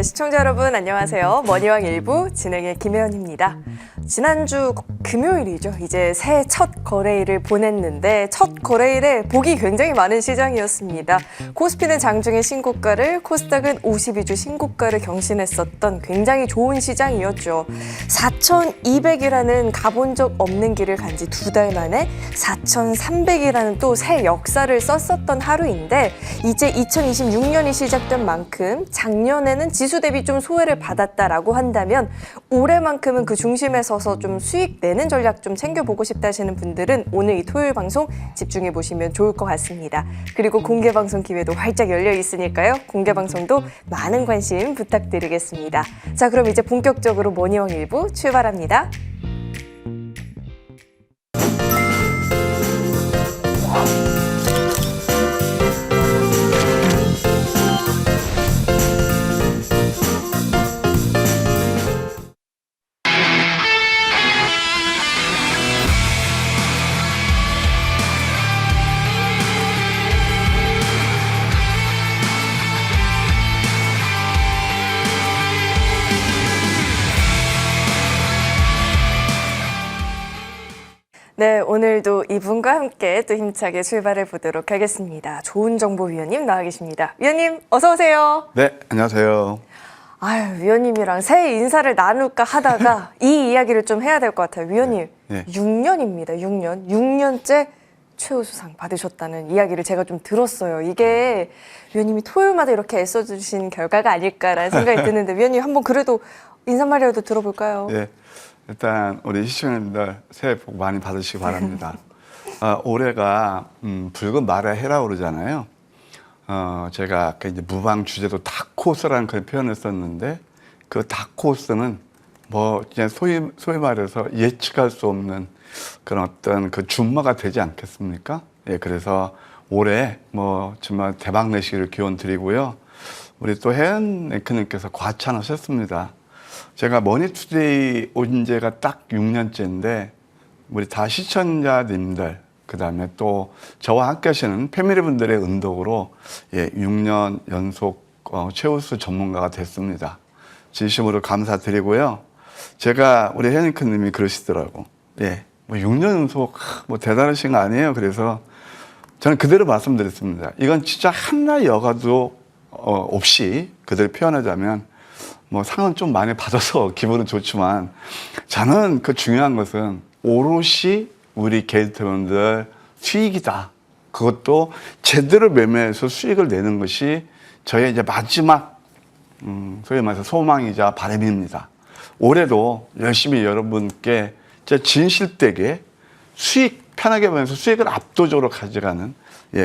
시청자 여러분 안녕하세요. 머니왕 일부 진행의 김혜연입니다. 지난주 금요일이죠. 이제 새해 첫 거래일을 보냈는데 첫 거래일에 복이 굉장히 많은 시장이었습니다. 코스피는 장중에 신고가를, 코스닥은 52주 신고가를 경신했었던 굉장히 좋은 시장이었죠. 4,200이라는 가본 적 없는 길을 간 지 2달 만에 4,300이라는 또 새 역사를 썼었던 하루인데 이제 2026년이 시작된 만큼 작년에는 지수 대비 좀 소외를 받았다라고 한다면 올해만큼은 그 중심에 서서 좀 수익 내는 전략 좀 챙겨보고 싶다 하시는 분들은 오늘 이 토요일 방송 집중해 보시면 좋을 것 같습니다. 그리고 공개 방송 기회도 활짝 열려 있으니까요. 공개 방송도 많은 관심 부탁드리겠습니다. 자, 그럼 이제 본격적으로 머니왕 일부 출발합니다. 네, 오늘도 이분과 함께 또 힘차게 출발해 보도록 하겠습니다. 좋은 정보 위원님 나와 계십니다. 위원님 어서 오세요. 네, 안녕하세요. 아유, 위원님이랑 새해 인사를 나눌까 하다가 이 이야기를 좀 해야 될 것 같아요. 위원님, 네. 6년입니다. 6년. 6년째 최우수상 받으셨다는 이야기를 제가 좀 들었어요. 이게 위원님이 토요일마다 이렇게 애써주신 결과가 아닐까라는 생각이 드는데 위원님 한번 그래도 인사말이라도 들어볼까요? 네, 일단 우리 시청자분들 새해 복 많이 받으시기 바랍니다. 올해가 붉은 말의 해라고 그러잖아요. 제가 아까 이제 무방 주제도 다크호스라는 그런 표현을 썼는데 그 다크호스는 뭐 그냥 소위 말해서 예측할 수 없는 그런 어떤 그 준마가 되지 않겠습니까? 예, 그래서 올해 뭐 정말 대박 내시기를 기원 드리고요. 우리 또 혜연 앵커님께서 과찬하셨습니다. 제가 머니투데이 온 지가 딱 6년째인데 우리 다 시청자님들 그다음에 또 저와 함께 하시는 패밀리분들의 은덕으로 6년 연속 최우수 전문가가 됐습니다. 진심으로 감사드리고요. 제가 우리 혜니크님이 그러시더라고. 뭐 6년 연속 뭐 대단하신 거 아니에요. 그래서 저는 그대로 말씀드렸습니다. 이건 진짜 하나 여가도 없이 그대로 표현하자면 뭐 상은 좀 많이 받아서 기분은 좋지만 저는 그 중요한 것은 오롯이 우리 게이트분들 수익이다. 그것도 제대로 매매해서 수익을 내는 것이 저의 이제 마지막 소위 말해서 소망이자 바람입니다. 올해도 열심히 여러분께 진실되게 수익 편하게 보면서 수익을 압도적으로 가져가는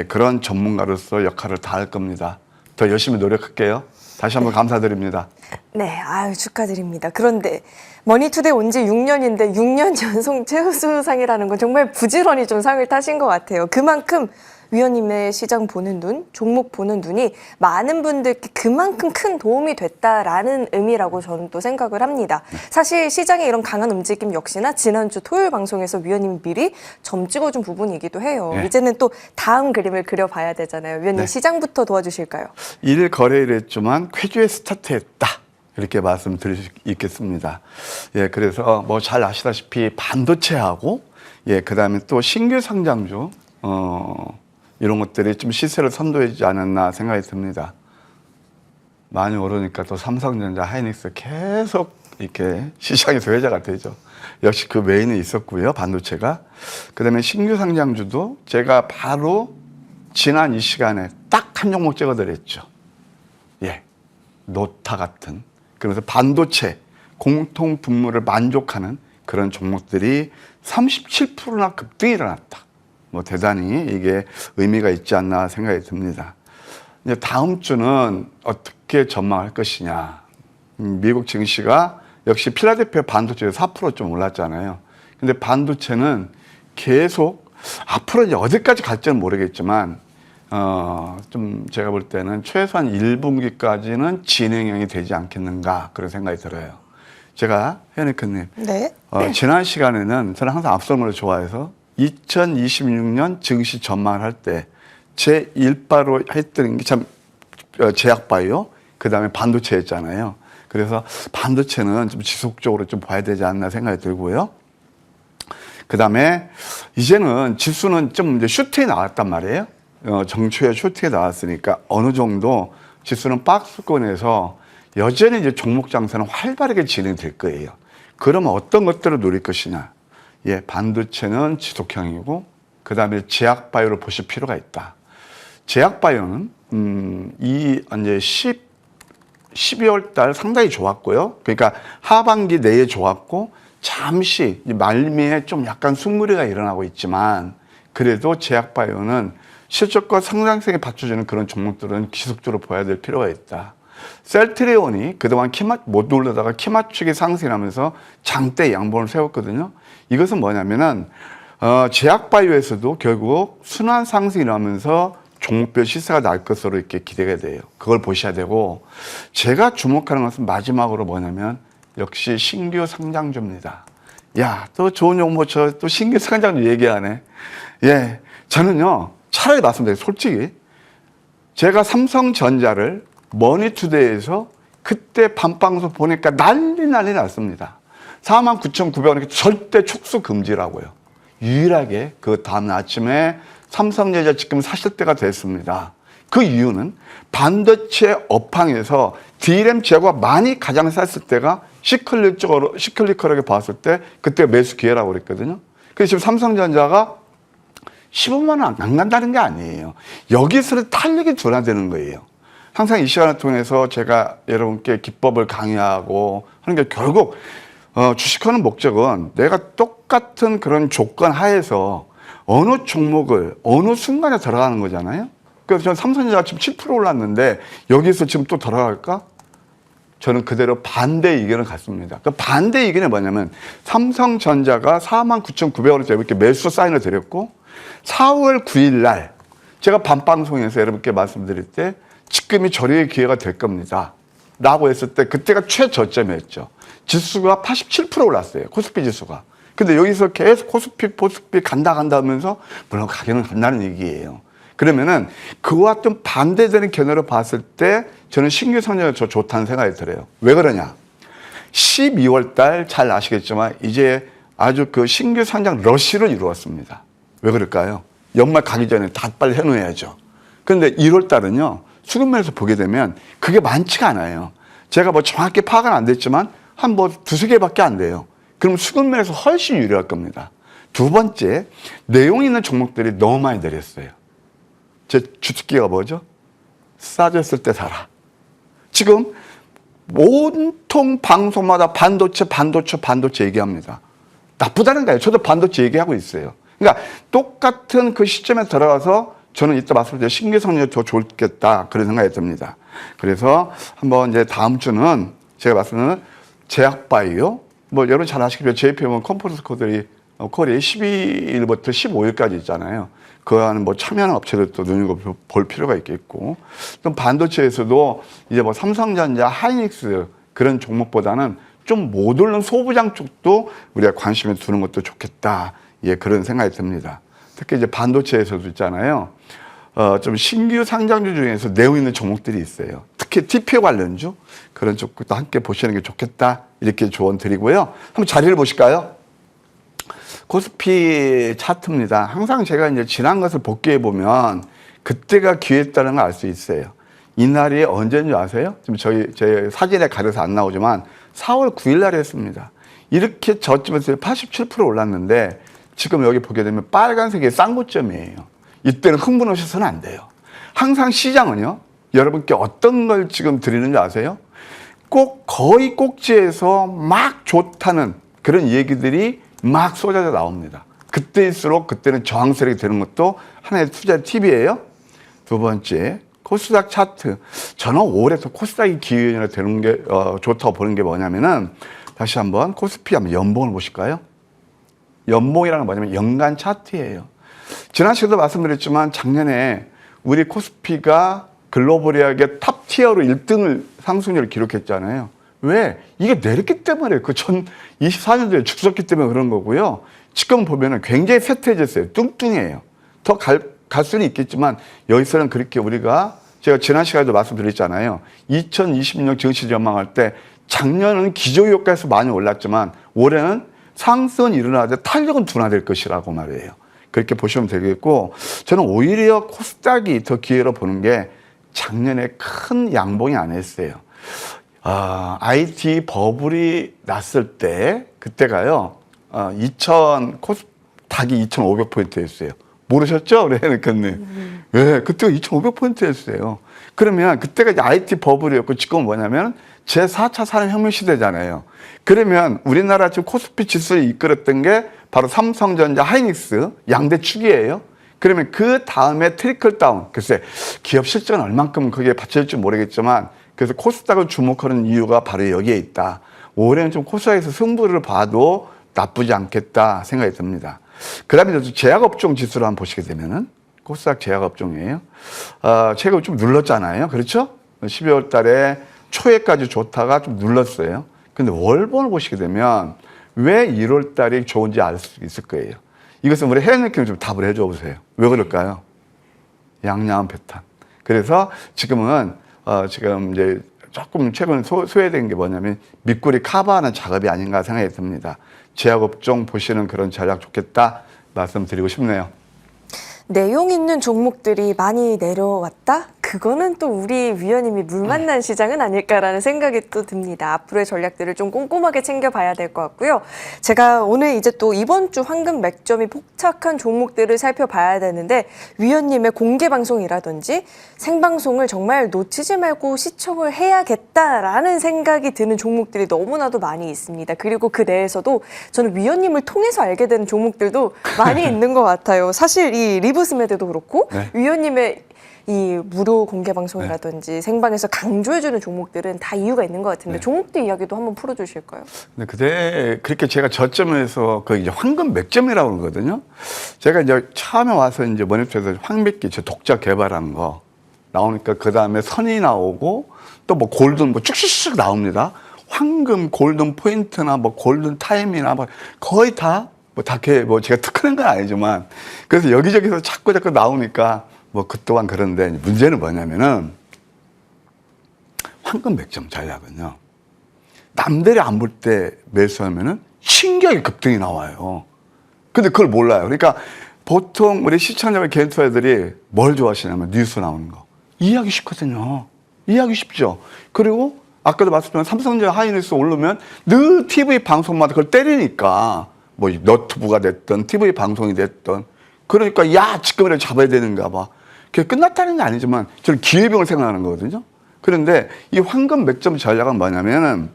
그런 전문가로서 역할을 다할 겁니다. 더 열심히 노력할게요. 다시 한번 감사드립니다. 네, 아유 축하드립니다. 그런데 머니투데이 온 지 6년인데 6년 연속 최우수상이라는 건 정말 부지런히 좀 상을 타신 것 같아요. 그만큼 위원님의 시장 보는 눈, 종목 보는 눈이 많은 분들께 그만큼 큰 도움이 됐다라는 의미라고 저는 또 생각을 합니다. 사실 시장의 이런 강한 움직임 역시나 지난주 토요일 방송에서 위원님이 미리 점 찍어준 부분이기도 해요. 네. 이제는 또 다음 그림을 그려봐야 되잖아요. 위원님 시장부터 도와주실까요? 1일 거래일 했지만 쾌주에 스타트했다. 이렇게 말씀드릴 수 있겠습니다. 그래서 뭐 잘 아시다시피 반도체하고 그다음에 또 신규 상장주 이런 것들이 좀 시세를 선도해주지 않았나 생각이 듭니다. 많이 오르니까 또 삼성전자, 하이닉스 계속 이렇게 시장에서 회자가 되죠. 역시 그 메인에 있었고요, 반도체가. 그 다음에 신규 상장주도 제가 바로 지난 이 시간에 딱 한 종목 찍어드렸죠. 노타 같은. 그러면서 반도체, 공통 분모를 만족하는 그런 종목들이 37%나 급등이 일어났다. 뭐 대단히 이게 의미가 있지 않나 생각이 듭니다. 이제 다음 주는 어떻게 전망할 것이냐. 미국 증시가 역시 필라델피아 반도체에서 4% 좀 올랐잖아요. 근데 반도체는 계속 앞으로 이제 어디까지 갈지는 모르겠지만 좀 제가 볼 때는 최소한 1분기까지는 진행형이 되지 않겠는가 그런 생각이 들어요. 제가 혜니크님, 지난 시간에는 저는 항상 앞서는 걸 좋아해서 2026년 증시 전망을 할 때 제 일바로 했던 게 참 제약바이오 그 다음에 반도체였잖아요. 그래서 반도체는 좀 지속적으로 좀 봐야 되지 않나 생각이 들고요. 그 다음에 이제는 지수는 좀 이제 슈트에 나왔단 말이에요. 정초에 슈트에 나왔으니까 어느 정도 지수는 박스권에서 여전히 이제 종목 장세는 활발하게 진행될 거예요. 그러면 어떤 것들을 노릴 것이냐? 예, 반도체는 지속형이고, 그 다음에 제약바이오를 보실 필요가 있다. 제약바이오는, 이제 12월 달 상당히 좋았고요. 그러니까 하반기 내에 좋았고, 잠시 말미에 좀 약간 숨무리가 일어나고 있지만, 그래도 제약바이오는 실적과 성장성에 받쳐주는 그런 종목들은 지속적으로 보여야 될 필요가 있다. 셀트리온이 그동안 못 올라다가 키 맞추기 상승하면서 장대 양봉을 세웠거든요. 이것은 뭐냐면은 제약바이오에서도 결국 순환 상승이 나면서 종목별 시세가 날 것으로 이렇게 기대가 돼요. 그걸 보셔야 되고, 제가 주목하는 것은 마지막으로 뭐냐면 역시 신규 상장주입니다. 야, 또 좋은 용모 또 신규 상장주 얘기하네. 예, 저는요 차라리 말씀드려요. 솔직히 제가 삼성전자를 머니투데이에서 그때 밤방송 보니까 난리 났습니다. 49,900원 절대 축수 금지라고요. 유일하게 그 다음 아침에 삼성전자 지금 사실 때가 됐습니다. 그 이유는 반도체 업황에서 D램 재고가 많이 가장 쌌을 때가 시클리컬하게 봤을 때 그때 매수 기회라고 그랬거든요. 그래서 지금 삼성전자가 15만 원 안 간다는 게 아니에요. 여기서는 탄력이 둔화되는 거예요. 항상 이 시간을 통해서 제가 여러분께 기법을 강의하고 하는 게 결국 주식하는 목적은 내가 똑같은 그런 조건 하에서 어느 종목을 어느 순간에 들어가는 거잖아요. 그래서 저는 삼성전자가 지금 7% 올랐는데 여기서 지금 또 들어갈까? 저는 그대로 반대 의견을 갖습니다. 그 반대 의견이 뭐냐면 삼성전자가 49,900원짜리 이렇게 매수 사인을 드렸고 4월 9일 날 제가 밤방송에서 여러분께 말씀드릴 때 지금이 저리의 기회가 될 겁니다 라고 했을 때 그때가 최저점이었죠. 지수가 87% 올랐어요. 코스피 지수가. 근데 여기서 계속 코스피 간다 하면서 물론 가격은 간다는 얘기예요. 그러면은 그와 좀 반대되는 견해로 봤을 때 저는 신규 상장이 더 좋다는 생각이 들어요. 왜 그러냐? 12월 달 잘 아시겠지만 이제 아주 그 신규 상장 러시를 이루었습니다. 왜 그럴까요? 연말 가기 전에 다 빨리 해놓아야죠. 그런데 1월 달은요, 수급면에서 보게 되면 그게 많지가 않아요. 제가 뭐 정확히 파악은 안 됐지만 한 뭐 두세 개밖에 안 돼요. 그럼 수급면에서 훨씬 유리할 겁니다. 두 번째, 내용 있는 종목들이 너무 많이 내렸어요. 제 주특기가 뭐죠? 싸졌을 때 사라. 지금 온통 방송마다 반도체 얘기합니다. 나쁘다는 거예요. 저도 반도체 얘기하고 있어요. 그러니까 똑같은 그 시점에 들어가서 저는 이따 말씀드린 신규 성장이 더 좋겠다 그런 생각이 듭니다. 그래서 한번 이제 다음 주는 제가 말씀드린 제약바이오, 뭐 여러분 잘 아시겠지만 JPM은 컨퍼런스 콜이 12일부터 15일까지 있잖아요. 그 안에 뭐 참여하는 업체들도 눈여겨볼 필요가 있겠고, 또 반도체에서도 이제 뭐 삼성전자, 하이닉스 그런 종목보다는 좀 못 오른 소부장 쪽도 우리가 관심을 두는 것도 좋겠다. 예, 그런 생각이 듭니다. 특히 이제 반도체에서도 있잖아요. 좀 신규 상장주 중에서 내용 있는 종목들이 있어요. 특히 TPO 관련주 그런 쪽도 함께 보시는 게 좋겠다. 이렇게 조언 드리고요. 한번 자리를 보실까요? 코스피 차트입니다. 항상 제가 이제 지난 것을 복귀해 보면 그때가 기회였다는 걸 알 수 있어요. 이날이 언제인지 아세요? 지금 제 사진에 가려서 안 나오지만 4월 9일 날 했습니다. 이렇게 저점에서 87% 올랐는데 지금 여기 보게 되면 빨간색이 쌍고점이에요. 이때는 흥분하셔서는 안 돼요. 항상 시장은요, 여러분께 어떤 걸 지금 드리는지 아세요? 꼭 거의 꼭지에서 막 좋다는 그런 얘기들이 막 쏟아져 나옵니다. 그때일수록 그때는 저항 세력이 되는 것도 하나의 투자 팁이에요. 두 번째, 코스닥 차트. 저는 올해도 코스닥이 기회가 되는 게 좋다고 보는 게 뭐냐면은 다시 한번 코스피 한번 연봉을 보실까요? 연봉이라는 건 뭐냐면 연간 차트예요. 지난 시간에도 말씀드렸지만 작년에 우리 코스피가 글로벌하게 탑 티어로 1등을 상승률을 기록했잖아요. 왜? 이게 내렸기 때문에 그 2024년도에 죽었기 때문에 그런 거고요. 지금 보면은 굉장히 쇠퇴해졌어요. 뚱뚱해요. 더 갈 수는 있겠지만 여기서는 그렇게 우리가 제가 지난 시간에도 말씀드렸잖아요. 2026년 증시 전망할 때 작년은 기저효과에서 많이 올랐지만 올해는 상승은 일어나되 탄력은 둔화될 것이라고 말이에요. 그렇게 보시면 되겠고, 저는 오히려 코스닥이 더 기회로 보는 게 작년에 큰 양봉이 안 했어요. IT 버블이 났을 때 그때가요. 코스닥이 2,500포인트였어요. 모르셨죠? 우리 해니까님. 네, 그때가 2,500포인트였어요. 그러면 그때가 이제 IT 버블이었고 지금은 뭐냐면 제4차 산업혁명 시대잖아요. 그러면 우리나라 지금 코스피 지수를 이끌었던 게 바로 삼성전자, 하이닉스 양대 축이에요. 그러면 그 다음에 트리클 다운. 글쎄 기업 실적은 얼만큼 그게 받쳐질지 모르겠지만 그래서 코스닥을 주목하는 이유가 바로 여기에 있다. 올해는 좀 코스닥에서 승부를 봐도 나쁘지 않겠다 생각이 듭니다. 그 다음에 제약업종 지수를 한번 보시게 되면은 코스닥 제약업종이에요. 최근 좀 눌렀잖아요. 그렇죠? 12월 달에 초에까지 좋다가 좀 눌렀어요. 근데 월봉을 보시게 되면 왜 1월 달이 좋은지 알 수 있을 거예요. 이것은 우리 혜연님께 좀 답을 해줘 보세요. 왜 그럴까요? 양양한 패턴. 그래서 지금은 지금 이제 조금 최근 소외된 게 뭐냐면 밑구리 커버하는 작업이 아닌가 생각이 듭니다. 제약업종 보시는 그런 전략 좋겠다 말씀드리고 싶네요. 내용 있는 종목들이 많이 내려왔다? 그거는 또 우리 위원님이 물 만난 시장은 아닐까라는 생각이 또 듭니다. 앞으로의 전략들을 좀 꼼꼼하게 챙겨봐야 될 것 같고요. 제가 오늘 이제 또 이번 주 황금 맥점이 폭착한 종목들을 살펴봐야 되는데 위원님의 공개 방송이라든지 생방송을 정말 놓치지 말고 시청을 해야겠다라는 생각이 드는 종목들이 너무나도 많이 있습니다. 그리고 그 내에서도 저는 위원님을 통해서 알게 되는 종목들도 많이 있는 것 같아요. 사실 이 리브스메드도 그렇고 네. 위원님의 이 무료 공개 방송이라든지 생방에서 강조해주는 종목들은 다 이유가 있는 것 같은데 종목들 이야기도 한번 풀어주실까요? 네, 그렇게 제가 저점에서 그 이제 황금 맥점이라고 그러거든요. 제가 이제 처음에 와서 이제 머니터에서 황맥기 제 독자 개발하는 거 나오니까 그 다음에 선이 나오고 또 뭐 골든 뭐 쭉쭉쭉 나옵니다. 황금 골든 포인트나 뭐 골든 타임이나 뭐 거의 다 뭐 제가 특허낸 건 아니지만 그래서 여기저기서 자꾸 나오니까 뭐 그 또한 그런데 문제는 뭐냐면은 황금 맥점 전략은요. 남들이 안 볼 때 매수하면은 신기하게 급등이 나와요. 근데 그걸 몰라요. 그러니까 보통 우리 시청자들 개인투자들이 뭘 좋아하시냐면 뉴스 나오는 거. 이해하기 쉽거든요. 이해하기 쉽죠. 그리고 아까도 말씀드린 삼성전자 하이닉스 오르면 늘 TV 방송마다 그걸 때리니까 뭐 너튜브가 됐든 TV 방송이 됐든 그러니까 야 지금이라도 잡아야 되는가 봐. 그게 끝났다는 게 아니지만 저는 기회비용을 생각하는 거거든요. 그런데 이 황금 맥점 전략은 뭐냐면은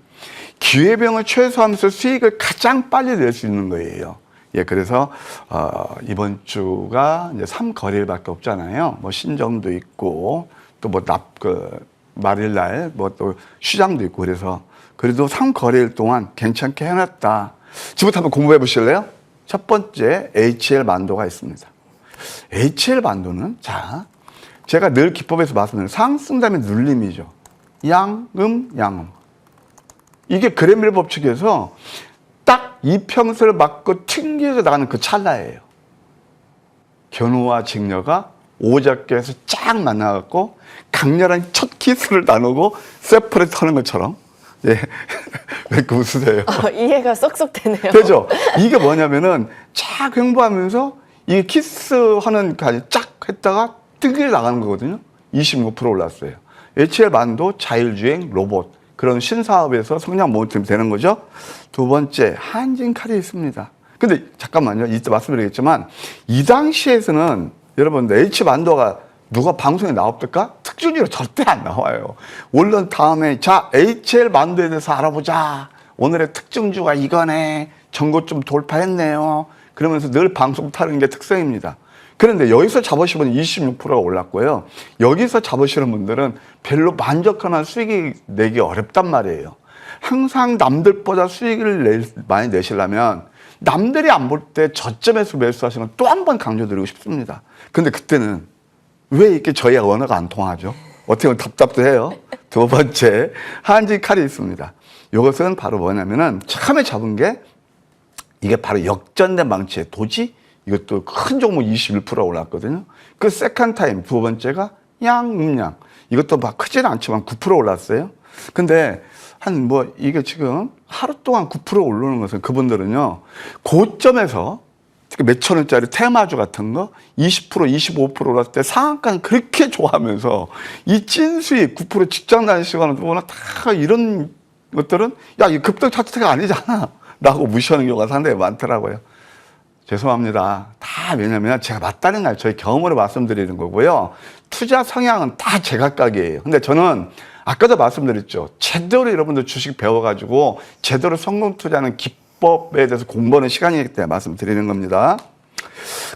기회비용을 최소화하면서 수익을 가장 빨리 낼 수 있는 거예요. 예, 그래서 이번 주가 이제 3거래일밖에 없잖아요. 뭐 신정도 있고 또 뭐 말일날 뭐 또 휴장도 있고 그래서 그래도 3거래일 동안 괜찮게 해놨다. 지금부터 한번 공부해 보실래요? 첫 번째 HL 만도가 있습니다. HL 만도는 자 제가 늘 기법에서 말씀드리는 상승 다음에 눌림이죠. 양음 양음. 이게 그레밀 법칙에서 딱 이평선을 맞고 튕겨져 나가는 그 찰나예요. 견우와 직녀가 오작교에서 쫙 만나갖고 강렬한 첫 키스를 나누고 세퍼레이트 하는 것처럼 예. 왜 그 웃으세요? 이해가 쏙쏙 되네요. 되죠? 이게 뭐냐면은 쫙 횡보하면서 이게 키스하는 까지 쫙 했다가 뜨게 나가는 거거든요. 26% 올랐어요. HL 만도 자율주행 로봇 그런 신사업에서 성장 모멘텀이 되는 거죠. 두 번째 한진칼이 있습니다. 근데 잠깐만요. 이따 말씀드리겠지만 이 당시에서는 여러분들 H 만도가 누가 방송에 나옵니까? 특준위로 절대 안 나와요. 올른 다음에 자 HL 만도에 대해서 알아보자. 오늘의 특징주가 이거네. 전고점 돌파했네요. 그러면서 늘 방송 타는 게 특성입니다. 그런데 여기서 잡으시면 26%가 올랐고요. 여기서 잡으시는 분들은 별로 만족하는 수익이 내기 어렵단 말이에요. 항상 남들보다 수익을 많이 내시려면 남들이 안 볼 때 저점에서 매수하시는 또 한 번 강조드리고 싶습니다. 근데 그때는 왜 이렇게 저희 언어가 안 통하죠? 어떻게 보면 답답도 해요. 두 번째, 한진칼이 있습니다. 이것은 바로 뭐냐면은 처음에 잡은 게 이게 바로 역전된 망치의 도지? 이것도 큰 종목 21% 올랐거든요. 그 세컨 타임 두 번째가 양음양. 이것도 막 크지는 않지만 9% 올랐어요. 근데 한 뭐 이게 지금 하루 동안 9% 오르는 것은 그분들은요, 고점에서 특히 몇천 원짜리 테마주 같은 거 20%, 25% 올랐을 때 상한가는 그렇게 좋아하면서 이 찐수익 9% 직장 다니는 시간은 다 이런 것들은 야, 이 급등 차트가 아니잖아 라고 무시하는 경우가 상당히 많더라고요. 죄송합니다. 다 왜냐면 제가 맞다는 날 저희 경험으로 말씀드리는 거고요. 투자 성향은 다 제각각이에요. 근데 저는 아까도 말씀드렸죠. 제대로 여러분들 주식 배워가지고 제대로 성공 투자하는 기법에 대해서 공부하는 시간이기 때문에 말씀드리는 겁니다.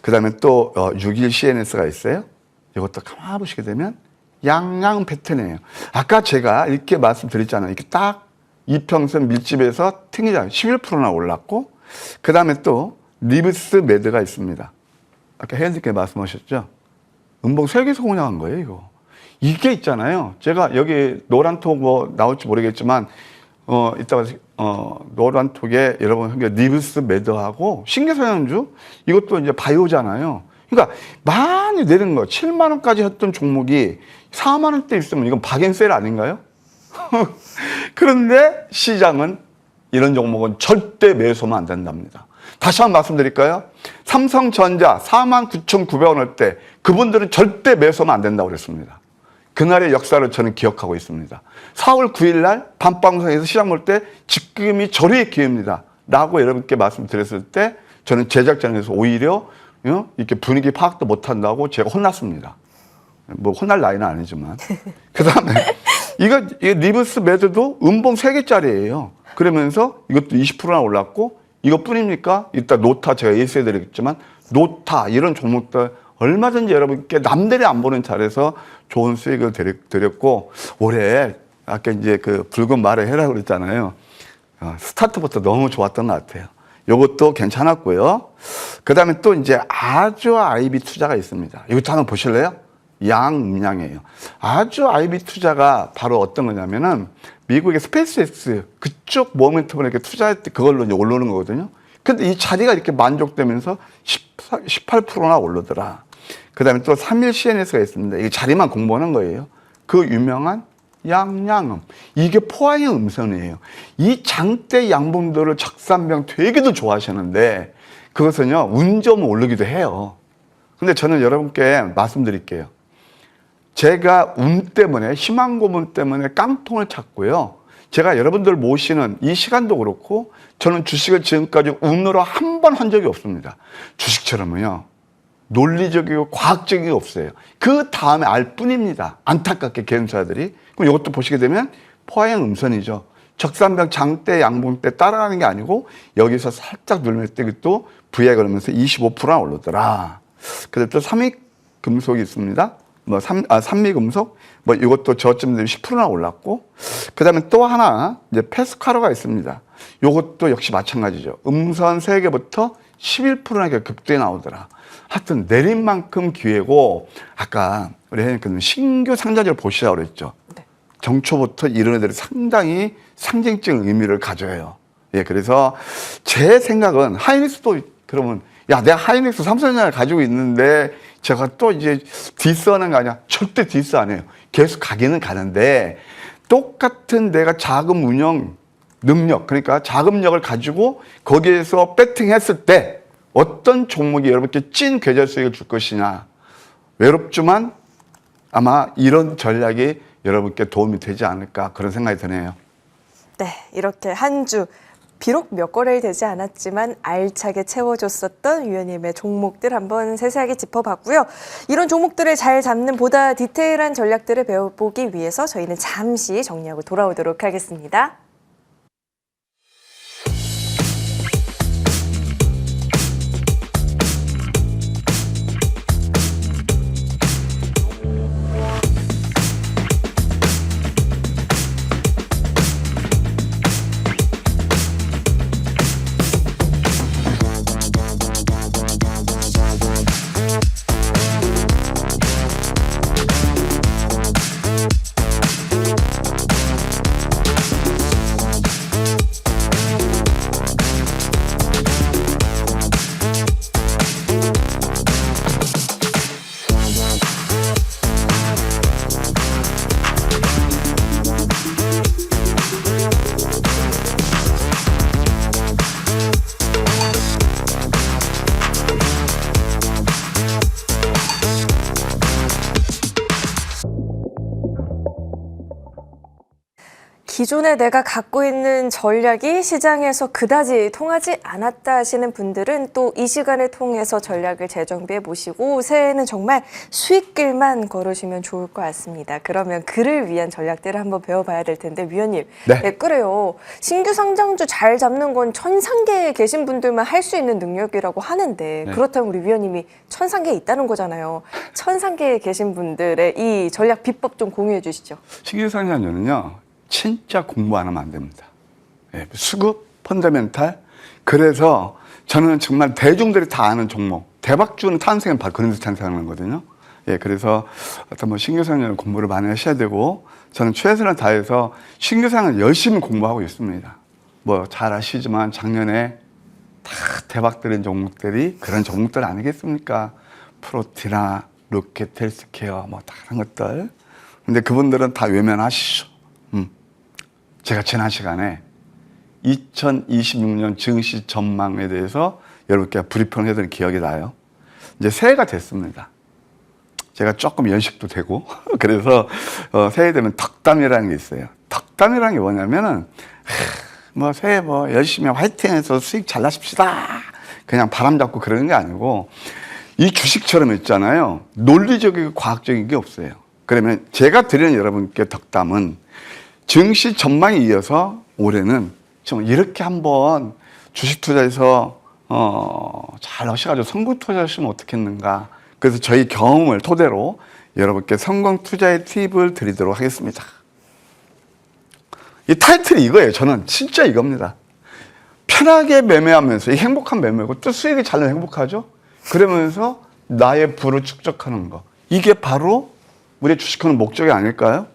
그 다음에 또 6일 CNS가 있어요. 이것도 가만히 보시게 되면 양양 패턴이에요. 아까 제가 이렇게 말씀드렸잖아요. 이렇게 딱 이평선 밀집에서 튕기잖아요. 11%나 올랐고, 그 다음에 또 리브스 매드가 있습니다. 아까 혜연님께 말씀하셨죠. 음봉 3개에서 공략한 거예요, 이거. 이게 있잖아요. 제가 여기 노란톡 뭐 나올지 모르겠지만, 이따가, 노란톡에 여러분, 리브스 매드하고 신계서연주, 이것도 이제 바이오잖아요. 그러니까 많이 내린 거, 7만원까지 했던 종목이 4만원대 있으면 이건 박앤셀 아닌가요? 그런데 시장은 이런 종목은 절대 매수하면 안 된답니다. 다시 한번 말씀드릴까요? 삼성전자 49,900원일 때 그분들은 절대 매수하면 안 된다고 그랬습니다. 그날의 역사를 저는 기억하고 있습니다. 4월 9일 날 밤방송에서 시장 볼 때 지금이 절호의 기회입니다 라고 여러분께 말씀드렸을 때 저는 제작진에서 오히려 이렇게 분위기 파악도 못한다고 제가 혼났습니다. 뭐 혼날 나이는 아니지만. 그 다음에 이거 리브스 매드도 음봉 3개짜리예요. 그러면서 이것도 20%나 올랐고, 이것뿐입니까? 이따 노타 제가 예시해 드리겠지만, 노타 이런 종목들 얼마든지 여러분께 남들이 안 보는 자리에서 좋은 수익을 드렸고, 올해 아까 이제 그 붉은 말을 해라고 그랬잖아요. 스타트부터 너무 좋았던 것 같아요. 이것도 괜찮았고요. 그 다음에 또 이제 아주 IB 투자가 있습니다. 이것도 한번 보실래요? 양음양이에요. 아주 IB 투자가 바로 어떤 거냐면은 미국의 스페이스X 그쪽 모멘텀을 이렇게 투자할 때 그걸로 이제 올라오는 거거든요. 근데 이 자리가 이렇게 만족되면서 18%나 오르더라. 그 다음에 또 3일 CNS가 있습니다. 이게 자리만 공부하는 거예요. 그 유명한 양양음. 이게 포화의 음선이에요. 이 장대 양봉들을 적산병 되게도 좋아하시는데 그것은요, 운 좀 오르기도 해요. 근데 저는 여러분께 말씀드릴게요. 제가 운 때문에, 희망 고문 때문에 깡통을 찼고요. 제가 여러분들 모시는 이 시간도 그렇고, 저는 주식을 지금까지 운으로 한 번 한 적이 없습니다. 주식처럼은요, 논리적이고 과학적이 없어요. 그 다음에 알 뿐입니다. 안타깝게 개인사들이. 그럼 이것도 보시게 되면 포화형 음선이죠. 적산병 장대 양봉 때 따라가는 게 아니고 여기서 살짝 누르면 또 V가 그러면서 25%나 오르더라. 그래서 또 삼익금속이 있습니다. 뭐 삼미금속, 뭐 이것도 저점 되면 10%나 올랐고, 그 다음에 또 하나 이제 페스카로가 있습니다. 이것도 역시 마찬가지죠. 음선 3개부터 11%나 급등이 나오더라. 하여튼 내린 만큼 기회고, 아까 우리 혜연님께서 신규 상장을 보시라고 그랬죠. 네. 정초부터 이런 애들이 상당히 상징적 의미를 가져요. 예, 그래서 제 생각은 하이닉스도 그러면 야, 내가 하이닉스 삼성전자를 가지고 있는데 제가 또 이제 디스하는 거 아니야? 절대 디스 안 해요. 계속 가기는 가는데 똑같은 내가 자금 운영 능력, 그러니까 자금력을 가지고 거기에서 배팅했을 때 어떤 종목이 여러분께 찐 계좌 수익을 줄 것이냐. 외롭지만 아마 이런 전략이 여러분께 도움이 되지 않을까 그런 생각이 드네요. 네, 이렇게 한 주 비록 몇 거래일 되지 않았지만 알차게 채워줬었던 위원님의 종목들 한번 세세하게 짚어봤고요. 이런 종목들을 잘 잡는 보다 디테일한 전략들을 배워보기 위해서 저희는 잠시 정리하고 돌아오도록 하겠습니다. 기존에 내가 갖고 있는 전략이 시장에서 그다지 통하지 않았다 하시는 분들은 또 이 시간을 통해서 전략을 재정비해 보시고 새해에는 정말 수익길만 걸으시면 좋을 것 같습니다. 그러면 그를 위한 전략들을 한번 배워봐야 될 텐데 위원님, 네. 그래요. 신규 상장주 잘 잡는 건 천상계에 계신 분들만 할 수 있는 능력이라고 하는데 네. 그렇다면 우리 위원님이 천상계에 있다는 거잖아요. 천상계에 계신 분들의 이 전략 비법 좀 공유해 주시죠. 신규 상장주는요, 진짜 공부 안 하면 안 됩니다. 예, 수급, 펀더멘탈. 그래서 저는 정말 대중들이 다 아는 종목, 대박주는 탄생은 바로 그런 데서 탄생하는 거거든요. 예, 그래서 어떤 뭐 신규 상장을 공부를 많이 하셔야 되고, 저는 최선을 다해서 신규 상장을 열심히 공부하고 있습니다. 뭐 잘 아시지만 작년에 다 대박들인 종목들이 그런 종목들 아니겠습니까? 프로티나, 로켓, 헬스케어, 뭐 다른 것들. 근데 그분들은 다 외면하시죠. 제가 지난 시간에 2026년 증시 전망에 대해서 여러분께 브리핑을 해드린 기억이 나요. 이제 새해가 됐습니다. 제가 조금 연식도 되고 그래서 새해 되면 덕담이라는 게 있어요. 덕담이라는 게 뭐냐면은 뭐 새해 뭐 열심히 화이팅해서 수익 잘 나십시다. 그냥 바람 잡고 그러는 게 아니고 이 주식처럼 있잖아요. 논리적이고 과학적인 게 없어요. 그러면 제가 드리는 여러분께 덕담은 증시 전망에 이어서 올해는 좀 이렇게 한번 주식 투자에서 잘 하셔가지고 성공 투자하시면 어떻겠는가. 그래서 저희 경험을 토대로 여러분께 성공 투자의 팁을 드리도록 하겠습니다. 이 타이틀이 이거예요. 저는 진짜 이겁니다. 편하게 매매하면서 이 행복한 매매고 또 수익이 잘 나면 행복하죠. 그러면서 나의 부를 축적하는 거. 이게 바로 우리의 주식하는 목적이 아닐까요?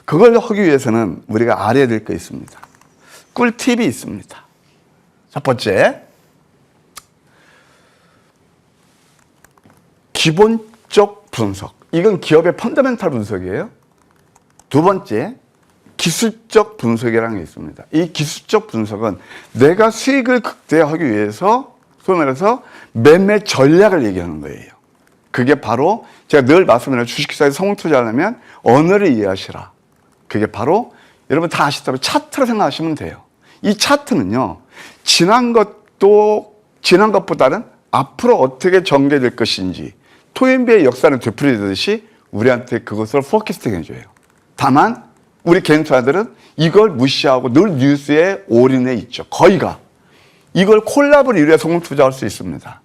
그걸 하기 위해서는 우리가 알아야 될 게 있습니다. 꿀팁이 있습니다. 첫 번째, 기본적 분석. 이건 기업의 펀더멘탈 분석이에요. 두 번째, 기술적 분석이라는 게 있습니다. 이 기술적 분석은 내가 수익을 극대화하기 위해서 소위 말해서 매매 전략을 얘기하는 거예요. 그게 바로 제가 늘 말씀드리는 주식시장에서 성공 투자하려면 언어를 이해하시라. 그게 바로 여러분 다 아시다시피 차트로 생각하시면 돼요. 이 차트는요, 지난 것보다는 앞으로 어떻게 전개될 것인지 토인비의 역사를 되풀이되듯이 우리한테 그것을 포커스팅 해줘요. 다만 우리 개인 투자들은 이걸 무시하고 늘 뉴스에 올인해 있죠. 거의가. 이걸 콜라보를 이루어 성공 투자할 수 있습니다.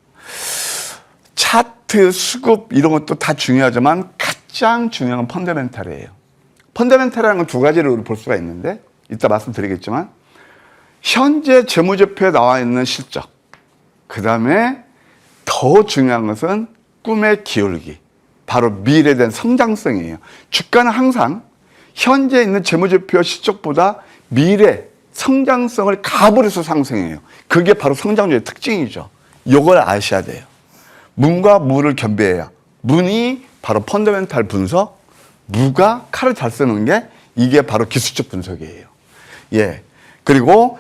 차트, 수급 이런 것도 다 중요하지만 가장 중요한 건 펀더멘탈이에요. 펀더멘탈이라는 건 두 가지로 볼 수가 있는데 이따 말씀드리겠지만 현재 재무제표에 나와 있는 실적, 그 다음에 더 중요한 것은 꿈의 기울기, 바로 미래에 대한 성장성이에요. 주가는 항상 현재 있는 재무제표 실적보다 미래 성장성을 값을 해서 상승해요. 그게 바로 성장주의 특징이죠. 이걸 아셔야 돼요. 문과 무를 겸비해야. 문이 바로 펀더멘탈 분석, 무가 칼을 잘 쓰는 게 이게 바로 기술적 분석이에요. 예. 그리고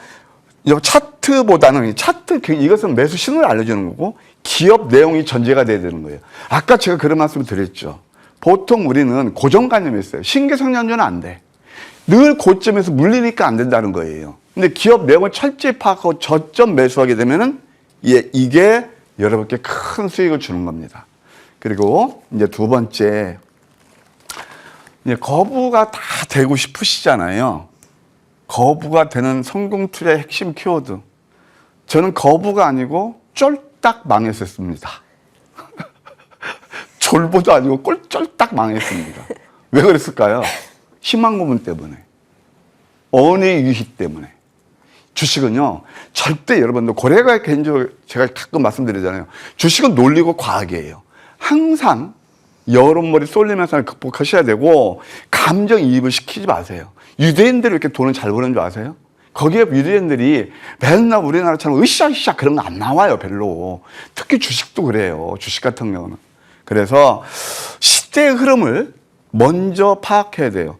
이 차트보다는 차트, 이것은 매수 신호를 알려주는 거고 기업 내용이 전제가 돼야 되는 거예요. 아까 제가 그런 말씀을 드렸죠. 보통 우리는 고정관념이 있어요. 신규 성장주는 안 돼. 늘 고점에서 물리니까 안 된다는 거예요. 근데 기업 내용을 철저히 파악하고 저점 매수하게 되면은 이게 여러분께 큰 수익을 주는 겁니다. 그리고 이제 두 번째, 이제 거부가 다 되고 싶으시잖아요. 거부가 되는 성공 투자의 핵심 키워드. 저는 거부가 아니고 쫄딱 망했었습니다. 졸보도 아니고 쫄딱 망했습니다. 왜 그랬을까요? 희망 고문 때문에. 언의 유희 때문에. 주식은요, 절대 여러분들, 고래가 개인적으로 제가 가끔 말씀드리잖아요. 주식은 논리고 과학이에요. 항상 여론몰이 쏠리면서 극복하셔야 되고, 감정이입을 시키지 마세요. 유대인들이 이렇게 돈을 잘 버는 줄 아세요? 거기에 유대인들이 맨날 우리나라처럼 으쌰으쌰 그런 거 안 나와요, 별로. 특히 주식도 그래요. 주식 같은 경우는. 그래서 시대의 흐름을 먼저 파악해야 돼요.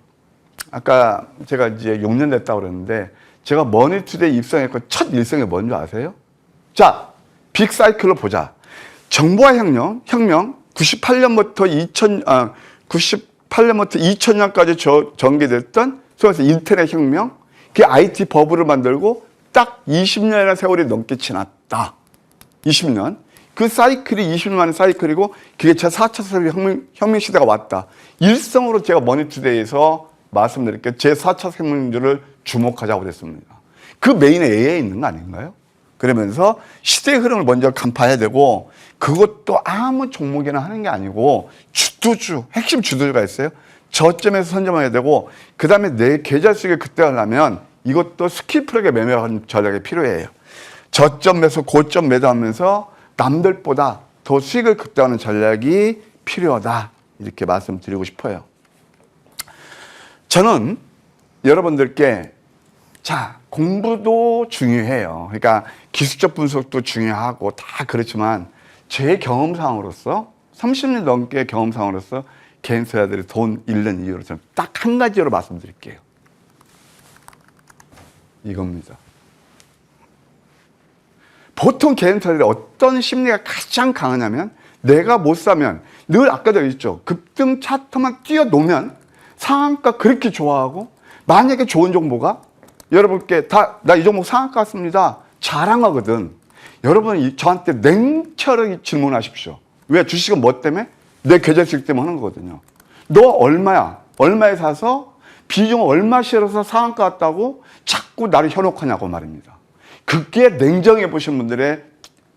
아까 제가 이제 6년 됐다고 그랬는데, 제가 머니투데이 입성했고 첫 일성이 뭔지 아세요? 자, 빅사이클로 보자. 정보화 혁명 98년부터 2000년까지 전개됐던 그래서 인터넷 혁명, 그 IT 버블을 만들고 딱 20년이라는 세월이 넘게 지났다. 20년. 그 사이클이 20년만의 사이클이고 그게 제 4차 혁명 시대가 왔다. 일성으로 제가 머니투데이에서 말씀드릴게요. 제 4차 혁명주를 주목하자고 그랬습니다. 그 메인에 A에 있는 거 아닌가요? 그러면서 시대의 흐름을 먼저 간파해야 되고 그것도 아무 종목이나 하는 게 아니고 주도주, 핵심 주도주가 있어요. 저점에서 선점해야 되고 그 다음에 내 계좌 수익을 그때 하려면 이것도 스킬풀하게 매매하는 전략이 필요해요. 저점에서 고점 매도하면서 남들보다 더 수익을 극대화하는 전략이 필요하다. 이렇게 말씀드리고 싶어요. 저는 여러분들께 자, 공부도 중요해요. 그러니까 기술적 분석도 중요하고 다 그렇지만 제 경험상으로서 30년 넘게 경험상으로서 개인 투자자들이 돈 잃는 이유를 저는 딱 한 가지로 말씀드릴게요. 이겁니다. 보통 개인 투자자들이 어떤 심리가 가장 강하냐면 내가 못 사면 늘 아까도 얘기했죠. 급등 차트만 뛰어놓으면 상한가 그렇게 좋아하고 만약에 좋은 정보가 여러분께 다 나 이 종목 상한가 같습니다. 자랑하거든. 여러분 저한테 냉철하게 질문하십시오. 왜? 주식은 뭐 때문에? 내 계좌 수익 때문에 하는 거거든요. 너 얼마야? 얼마에 사서 비중을 얼마 실어서 상한가 같다고 자꾸 나를 현혹하냐고 말입니다. 그게 냉정해 보신 분들의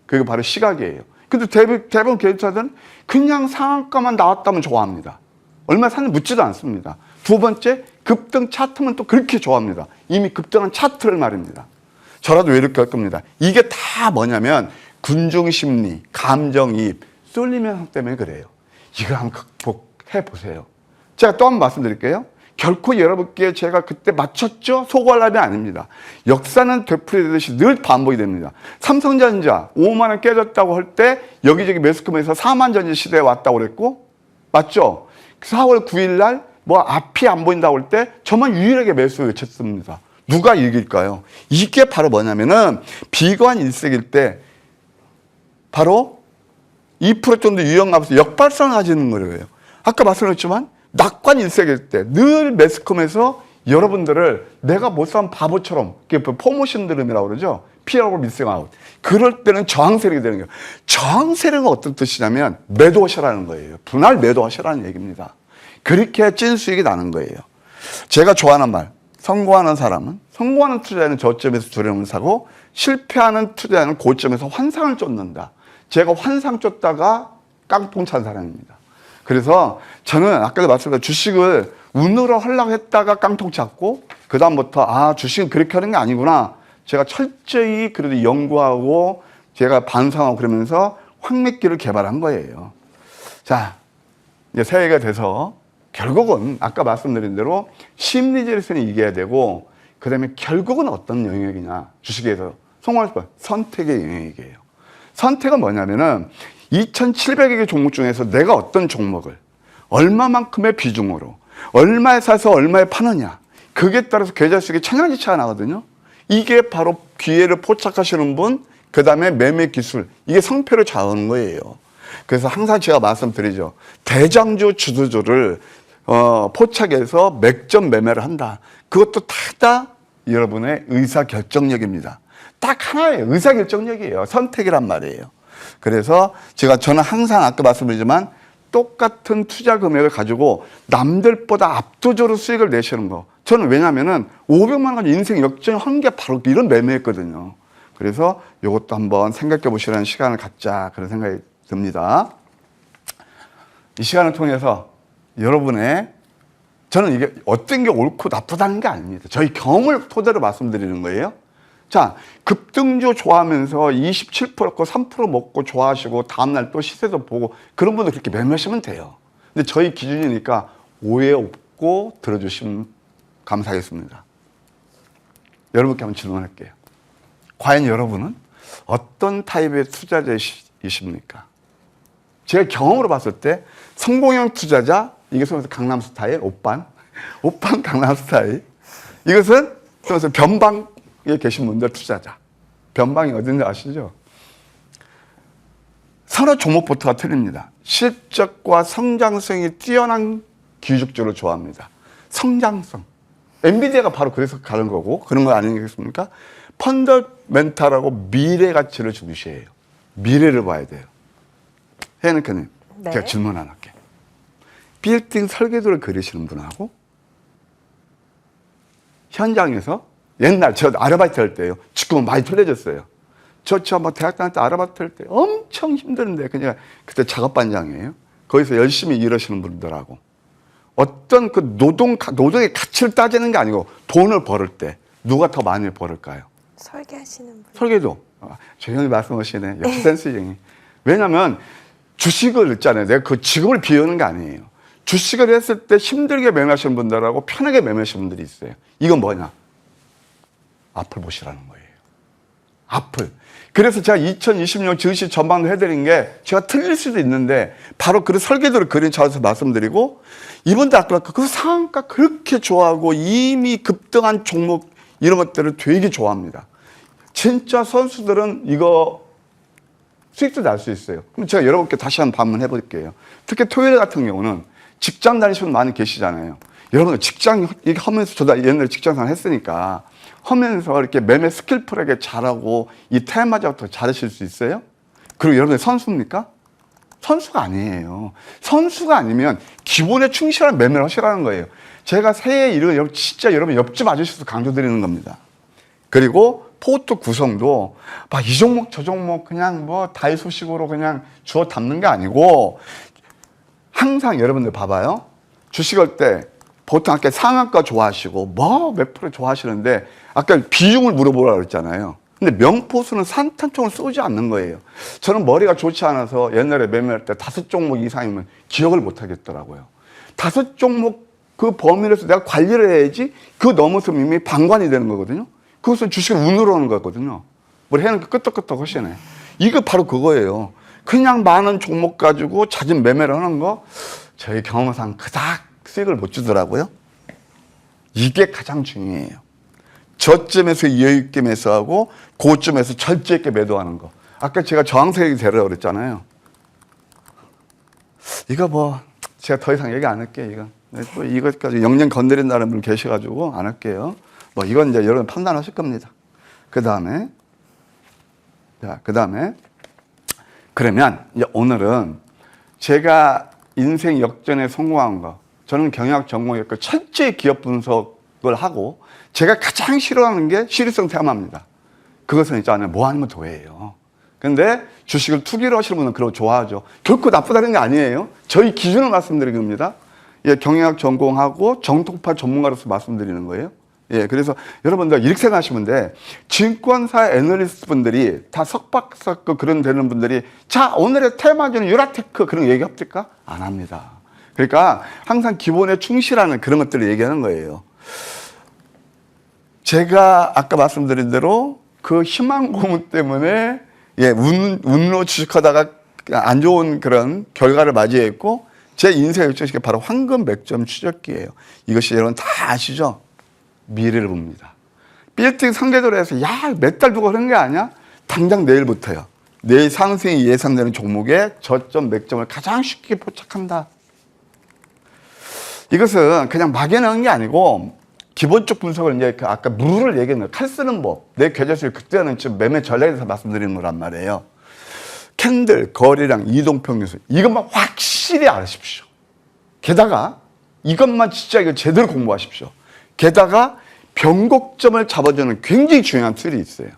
그게 바로 시각이에요. 근데 대부분 개인투자들은 그냥 상한가만 나왔다면 좋아합니다. 얼마 사는지 묻지도 않습니다. 두 번째, 급등 차트만 또 그렇게 좋아합니다. 이미 급등한 차트를 말입니다. 저라도 왜 이렇게 할 겁니다. 이게 다 뭐냐면 군중심리, 감정이입, 쏠리면 때문에 그래요. 이거 한번 극복해 보세요. 제가 또 한 번 말씀드릴게요. 결코 여러분께 제가 그때 맞췄죠? 소고하려면 아닙니다. 역사는 되풀이되듯이 늘 반복이 됩니다. 삼성전자 5만 원 깨졌다고 할 때 여기저기 매스컴에서 4만 전지 시대에 왔다고 그랬고 맞죠? 4월 9일 날 뭐 앞이 안 보인다고 할 때 저만 유일하게 매수 외쳤습니다. 누가 이길까요? 이게 바로 뭐냐면은 비관 일색일 때 바로 2% 정도 유형하면서 역발상 가지는 거예요. 아까 말씀드렸지만 낙관 일색일 때 늘 매스컴에서 여러분들을 내가 못 산 바보처럼 포모션 드럼이라고 그러죠. 피하고 미싱 아웃. 그럴 때는 저항 세력이 되는 거예요. 저항 세력은 어떤 뜻이냐면 매도하시라는 거예요. 분할 매도하시라는 얘기입니다. 그렇게 찐 수익이 나는 거예요. 제가 좋아하는 말. 성공하는 사람은 성공하는 투자자는 저점에서 두려움을 사고 실패하는 투자자는 고점에서 환상을 쫓는다. 제가 환상 쫓다가 깡통 찬 사람입니다. 그래서 저는 아까도 말씀드린 주식을 운으로 하려고 했다가 깡통 찼고 그 다음부터 주식은 그렇게 하는 게 아니구나. 제가 철저히 그래도 연구하고 제가 반성하고 그러면서 황맥기를 개발한 거예요. 자, 이제 새해가 돼서 결국은 아까 말씀드린 대로 심리질서는 이겨야 되고 그 다음에 결국은 어떤 영역이냐. 주식에서 성공할 수 선택의 영역이에요. 선택은 뭐냐면은 2,700여 개 종목 중에서 내가 어떤 종목을 얼마만큼의 비중으로 얼마에 사서 얼마에 파느냐. 그게 따라서 계좌 수익이 천양지차가 나거든요. 이게 바로 기회를 포착하시는 분, 그 다음에 매매 기술. 이게 성패를 좌우하는 거예요. 그래서 항상 제가 말씀드리죠. 대장주 주도주를 포착해서 맥점 매매를 한다. 그것도 다 여러분의 의사결정력입니다. 딱 하나예요. 의사결정력이에요. 선택이란 말이에요. 그래서 저는 항상 아까 말씀드리지만 똑같은 투자 금액을 가지고 남들보다 압도적으로 수익을 내시는 거. 저는 왜냐면은 500만 원 인생 역전한 게 바로 이런 매매였거든요. 그래서 이것도 한번 생각해 보시라는 시간을 갖자. 그런 생각이 듭니다. 이 시간을 통해서 여러분의 저는 이게 어떤 게 옳고 나쁘다는 게 아닙니다. 저희 경험을 토대로 말씀드리는 거예요. 자, 급등주 좋아하면서 27%고 3% 먹고 좋아하시고 다음날 또 시세도 보고 그런 분들 그렇게 매매하시면 돼요. 근데 저희 기준이니까 오해 없고 들어주시면 감사하겠습니다. 여러분께 한번 질문할게요. 과연 여러분은 어떤 타입의 투자자이십니까? 제 경험으로 봤을 때 성공형 투자자, 이게 소위 강남 스타일, 오빤 강남 스타일. 이것은 소위 변방에 계신 분들 투자자. 변방이 어딘지 아시죠? 서로 종목부터가 틀립니다. 실적과 성장성이 뛰어난 기술주를 좋아합니다. 성장성. 엔비디아가 바로 그래서 가는 거고 그런 거 아니겠습니까? 펀더멘탈하고 미래 가치를 중시해야 해요. 미래를 봐야 돼요. 헤네크님, 네. 제가 질문 하나 할게요. 빌딩 설계도를 그리시는 분하고 현장에서 옛날 저 아르바이트 할 때요. 지금은 많이 틀려졌어요. 저 뭐 대학 다닐 때 아르바이트 할 때 엄청 힘드는데 그냥 그때 작업반장이에요. 거기서 열심히 일하시는 분들하고 어떤 그 노동의 가치를 따지는 게 아니고 돈을 벌을 때 누가 더 많이 벌을까요? 설계하시는 분. 설계도. 조용히 말씀하시네. 역시 센스쟁이. 왜냐면 주식을 있잖아요. 내가 그 직업을 비우는 게 아니에요. 주식을 했을 때 힘들게 매매하시는 분들하고 편하게 매매하시는 분들이 있어요. 이건 뭐냐? 앞을 보시라는 거예요. 앞을. 그래서 제가 2020년 증시 전망도 해드린 게 제가 틀릴 수도 있는데 바로 그 설계도를 그린 차원에서 말씀드리고 이분들 아까 그 상한가 그렇게 좋아하고 이미 급등한 종목 이런 것들을 되게 좋아합니다. 진짜 선수들은 이거 수익도 날 수 있어요. 그럼 제가 여러분께 다시 한번 반문해 볼게요. 특히 토요일 같은 경우는 직장 다니시는 분 많이 계시잖아요. 여러분 직장 이렇게 하면서 저도 옛날에 직장생활 했으니까 하면서 이렇게 매매 스킬풀하게 잘하고 이 테마적으로 잘하실 수 있어요? 그리고 여러분이 선수입니까? 선수가 아니에요. 선수가 아니면 기본에 충실한 매매를 하시라는 거예요. 제가 새해 이런 진짜 여러분 옆집 아저씨도 강조드리는 겁니다. 그리고 포트 구성도 막 이 종목 저 종목 그냥 뭐 다이소식으로 그냥 주워 담는 게 아니고 항상 여러분들 봐봐요. 주식할 때 보통 아까 상한가 좋아하시고 뭐 몇 프로 좋아하시는데 아까 비중을 물어보라고 그랬잖아요. 근데 명포수는 산탄총을 쏘지 않는 거예요. 저는 머리가 좋지 않아서 옛날에 매매할 때 5종목 이상이면 기억을 못 하겠더라고요. 5종목 그 범위에서 내가 관리를 해야지 그 넘어서면 이미 방관이 되는 거거든요. 그것은 주식을 운으로 하는 거거든요. 뭘 해는 끄떡끄떡 하시네. 이거 바로 그거예요. 그냥 많은 종목 가지고 잦은 매매를 하는 거 저희 경험상 그닥 수익을 못 주더라고요. 이게 가장 중요해요. 저점에서 여유있게 매수하고 고점에서 절제있게 매도하는 거. 아까 제가 저항세력이 되라고 그랬잖아요. 이거 뭐 제가 더 이상 얘기 안 할게요. 이거. 또 이것까지 영영 건드린다는 분 계셔가지고 안 할게요. 뭐 이건 이제 여러분 판단하실 겁니다. 그 다음에 그러면 이제 오늘은 제가 인생 역전에 성공한 거 저는 경영학 전공이었고 철저히 기업 분석을 하고 제가 가장 싫어하는 게 실효성 테마입니다. 그것은 있잖아요. 뭐 아니면 도예요. 근데 주식을 투기로 하시는 분은 그런 거 좋아하죠. 결코 나쁘다는 게 아니에요. 저희 기준을 말씀드리는 겁니다. 예, 경영학 전공하고 정통파 전문가로서 말씀드리는 거예요. 예, 그래서 여러분들 이렇게 생각하시면 돼. 증권사 애널리스트 분들이 다 석박사고 그런 되는 분들이 자, 오늘의 테마주는 유라테크 그런 얘기 합니까? 안 합니다. 그러니까 항상 기본에 충실하는 그런 것들을 얘기하는 거예요. 제가 아까 말씀드린 대로 그 희망 고문 때문에 예, 운로 주식하다가 안 좋은 그런 결과를 맞이했고 제 인생의 역전식이 바로 황금 100점 추적기예요. 이것이 여러분 다 아시죠? 미래를 봅니다. 빌딩 설계도로 해서 야, 몇 달 두고 그런 게 아니야? 당장 내일부터요. 내일 상승이 예상되는 종목에 저점 맥점을 가장 쉽게 포착한다. 이것은 그냥 막연한 게 아니고 기본적 분석을 이제 아까 룰을 얘기했는데 칼 쓰는 법, 내 계좌수를 그때는 지금 매매 전략에 대해서 말씀드리는 거란 말이에요. 캔들, 거래량, 이동평균수 이것만 확실히 아십시오. 게다가 이것만 진짜 이거 제대로 공부하십시오. 게다가 변곡점을 잡아주는 굉장히 중요한 툴이 있어요.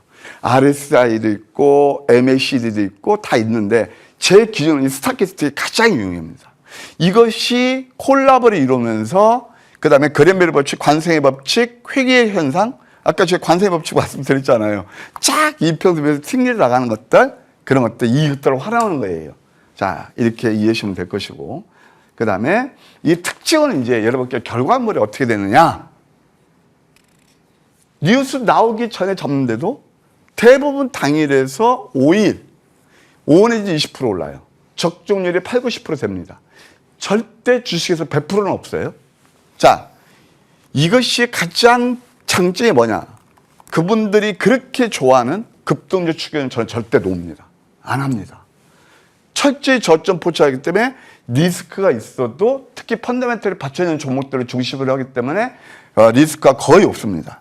RSI도 있고 MACD도 있고 다 있는데 제 기준은 이 스타키스틱이 가장 유용합니다. 이것이 콜라보를 이루면서 그 다음에 그랜벨 법칙, 관성의 법칙, 회귀의 현상 아까 제가 관성의 법칙 말씀드렸잖아요. 쫙 이평선에서 튕겨 나가는 것들 그런 것들 이것들을 활용하는 거예요. 자, 이렇게 이해하시면 될 것이고 그 다음에 이 특징은 이제 여러분께 결과물이 어떻게 되느냐 뉴스 나오기 전에 잡는데도 대부분 당일에서 5일, 5 내지 20% 올라요. 적중률이 8, 90% 됩니다. 절대 주식에서 100%는 없어요. 자, 이것이 가장 장점이 뭐냐? 그분들이 그렇게 좋아하는 급등주 추격은 저는 절대 놓습니다. 안 합니다. 철저히 저점 포착하기 때문에 리스크가 있어도 특히 펀더멘털이 받쳐 있는 종목들을 중심으로 하기 때문에 리스크가 거의 없습니다.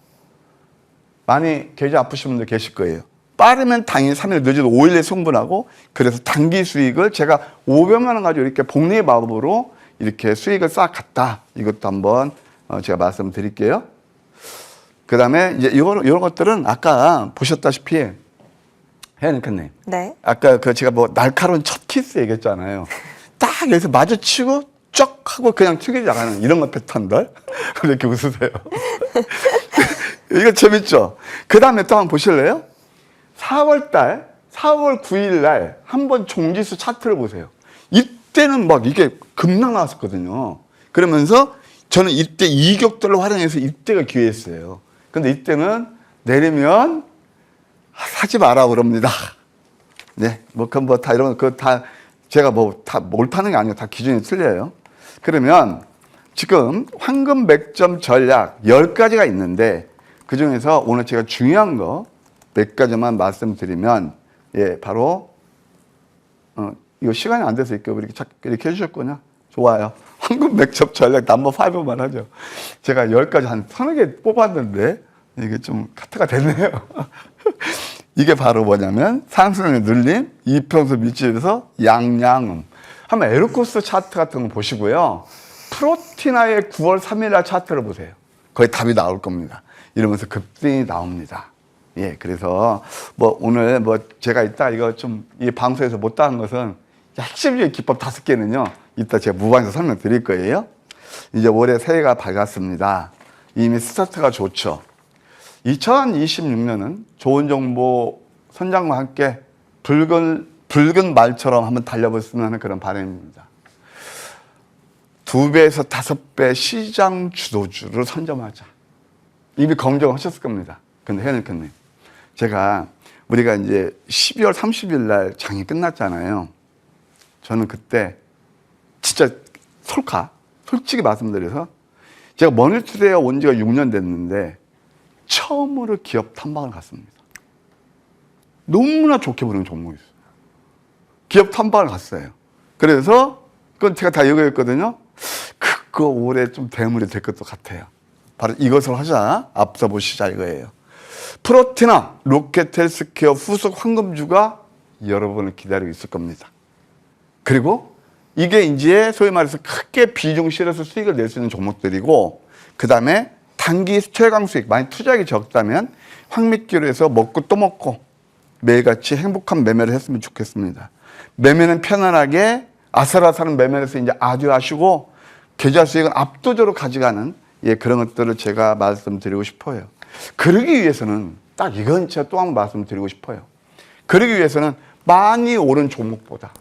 많이 계좌 아프신 분들 계실 거예요. 빠르면 당일 3일, 늦어도 5일에 승분하고 그래서 단기 수익을 제가 500만 원 가지고 이렇게 복리의 마법으로 이렇게 수익을 쌓아갔다. 이것도 한번 제가 말씀드릴게요. 그 다음에 이제 이런 것들은 아까 보셨다시피 혜연이님. 네. 아까 제가 뭐 날카로운 첫 키스 얘기했잖아요. 딱 여기서 마주치고 쩍 하고 그냥 튀기 나가는 이런 것 패턴들. 왜 이렇게 웃으세요? 이거 재밌죠? 그 다음에 또 한번 보실래요? 4월 9일 날 한번 종지수 차트를 보세요. 이때는 막 이게 급락 나왔었거든요. 그러면서 저는 이때 이격들을 활용해서 이때가 기회였어요. 근데 이때는 내리면 사지 마라 그럽니다. 네, 뭐 다 이런 거 다 제가 뭐 다 몰타는 게 아니고 다 기준이 틀려요. 그러면 지금 황금 맥점 전략 10가지가 있는데 그 중에서 오늘 제가 중요한 거 몇 가지만 말씀드리면 예, 바로 이거 시간이 안 돼서 이렇게 해주셨군요. 좋아요. 황금 맥점 전략 넘버 5만 하죠. 제가 10가지 한 30개 뽑았는데 이게 좀 카트가 됐네요. 이게 바로 뭐냐면 상승의 눌림, 이평선 밑줄에서 양양음. 한번 에르코스 차트 같은 거 보시고요. 프로티나의 9월 3일 날 차트를 보세요. 거의 답이 나올 겁니다. 이러면서 급등이 나옵니다. 예, 그래서 뭐 오늘 뭐 제가 이따 이거 좀 이 방송에서 못다한 것은 핵심적인 기법 5개는요. 이따 제가 무방에서 설명드릴 거예요. 이제 올해 새해가 밝았습니다. 이미 스타트가 좋죠. 2026년은 좋은 정보 선장과 함께 붉은 말처럼 한번 달려봤으면 하는 그런 바람입니다. 2배에서 5배 시장 주도주를 선점하자. 이미 검증하셨을 겁니다. 근데 혜연이님, 우리가 이제 12월 30일 날 장이 끝났잖아요. 저는 그때 진짜 솔직히 말씀드려서 제가 머니투데이에 온 지가 6년 됐는데 처음으로 기업 탐방을 갔습니다. 너무나 좋게 보는 종목이었어요. 기업 탐방을 갔어요. 그래서 그건 제가 다 얘기했거든요. 그거 올해 좀 대물이 될 것도 같아요. 바로 이것을 하자. 앞서 보시자 이거예요. 프로티나, 로켓헬스케어 후속 황금주가 여러분을 기다리고 있을 겁니다. 그리고 이게 이제 소위 말해서 크게 비중 실어서 수익을 낼 수 있는 종목들이고 그 다음에 단기 최강 수익, 많이 투자하기 적다면 황미끼로 해서 먹고 또 먹고 매일같이 행복한 매매를 했으면 좋겠습니다. 매매는 편안하게 아슬아슬한 매매에서 이제 아주 아쉬고 계좌 수익은 압도적으로 가져가는 예, 그런 것들을 제가 말씀드리고 싶어요. 그러기 위해서는 딱 이건 제가 또 한 번 말씀드리고 싶어요. 그러기 위해서는 많이 오른 종목보다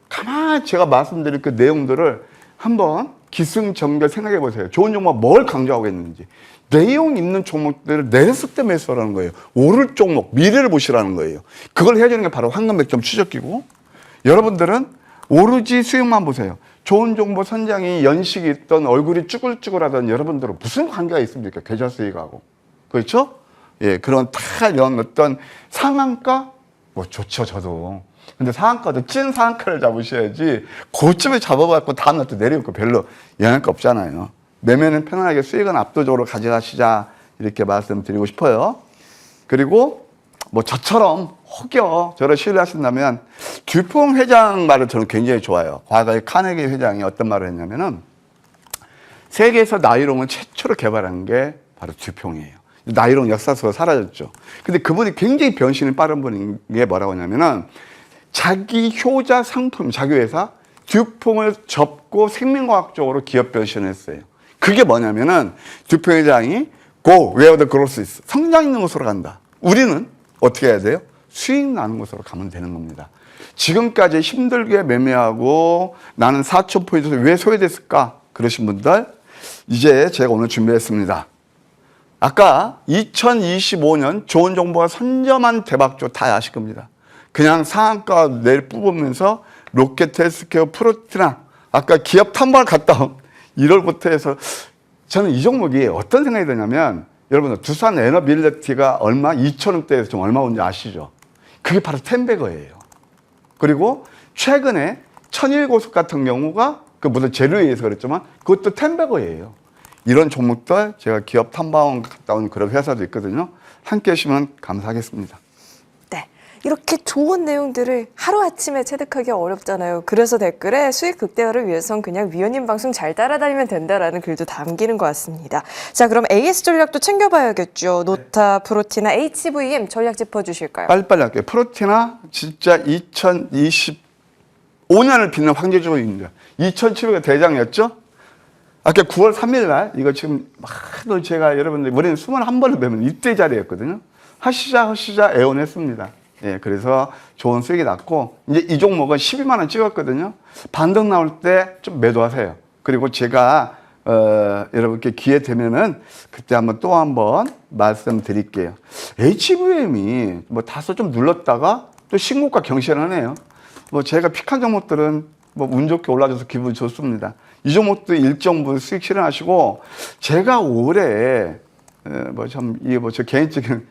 가만히 제가 말씀드릴 그 내용들을 한번 기승전결 생각해 보세요. 좋은 종목 뭘 강조하고 있는지. 내용 있는 종목들을 내렸을 때 매수하라는 거예요. 오를 종목, 미래를 보시라는 거예요. 그걸 해주는 게 바로 황금백점 추적기고 여러분들은 오로지 수익만 보세요. 좋은 정보 선장이 연식이 있던 얼굴이 쭈글쭈글하던 여러분들은 무슨 관계가 있습니까? 계좌 수익하고. 그렇죠? 예, 그런 다 이런 어떤 상한가? 뭐 좋죠, 저도. 근데 상한가도 찐 상한가를 잡으셔야지 고점에 잡아갖고 다음날 또 내려올 거 별로 영향가 없잖아요. 매매는 편안하게 수익은 압도적으로 가져가시자 이렇게 말씀드리고 싶어요. 그리고 뭐 저처럼 혹여 저를 신뢰하신다면 듀퐁 회장 말을 저는 굉장히 좋아요. 과거에 카네기 회장이 어떤 말을 했냐면은 세계에서 나이롱을 최초로 개발한 게 바로 듀퐁이에요. 나이롱 역사 속에 사라졌죠. 근데 그분이 굉장히 변신이 빠른 분인 게 뭐라고 하냐면은 자기 효자 상품, 자기 회사 듀퐁을 접고 생명과학적으로 기업 변신을 했어요. 그게 뭐냐면은 듀퐁 회장이 Go where the growth is. 성장 있는 곳으로 간다. 우리는 어떻게 해야 돼요? 수익 나는 곳으로 가면 되는 겁니다. 지금까지 힘들게 매매하고 나는 4,000포인트에서 왜 소외됐을까? 그러신 분들 이제 제가 오늘 준비했습니다. 아까 2025년 좋은 정보가 선점한 대박주 다 아실 겁니다. 그냥 상한가 내일 뽑으면서 로켓헬스케어 프로티나 아까 기업 탐방을 갔다 온 1월부터 해서 저는 이 종목이 어떤 생각이 드냐면 여러분 두산 에너빌리티가 얼마? 2,000원대에서 좀 얼마 온지 아시죠? 그게 바로 텐베거예요. 그리고 최근에 천일고속 같은 경우가 그 물론 재료에 의해서 그랬지만 그것도 텐베거예요. 이런 종목들 제가 기업 탐방원 갔다 온 그런 회사도 있거든요. 함께 하시면 감사하겠습니다. 네. 이렇게 좋은 내용들을 하루아침에 체득하기 어렵잖아요. 그래서 댓글에 수익 극대화를 위해선 그냥 위원님 방송 잘 따라다니면 된다라는 글도 담기는 것 같습니다. 자, 그럼 AS 전략도 챙겨봐야겠죠. 노타, 프로티나, HVM 전략 짚어주실까요? 빨리빨리 할게요. 프로티나 진짜 2025년을 빛낸 황제주입니다. 2700의 대장이었죠? 아까 9월 3일 날 이거 지금 하도 제가 여러분들 우리는 21번을 배우면 이때 자리였거든요. 하시자 애원했습니다. 예, 그래서 좋은 수익이 났고 이제 이 종목은 12만 원 찍었거든요. 반등 나올 때 좀 매도하세요. 그리고 제가 여러분께 기회 되면은 그때 한번 또 한번 말씀드릴게요. HVM이 뭐 다소 좀 눌렀다가 또 신고가 경신하네요. 뭐 제가 픽한 종목들은 뭐 운 좋게 올라줘서 기분이 좋습니다. 이 종목도 일정 부분 수익 실현하시고 제가 올해 뭐 참 이게 뭐 저 개인적인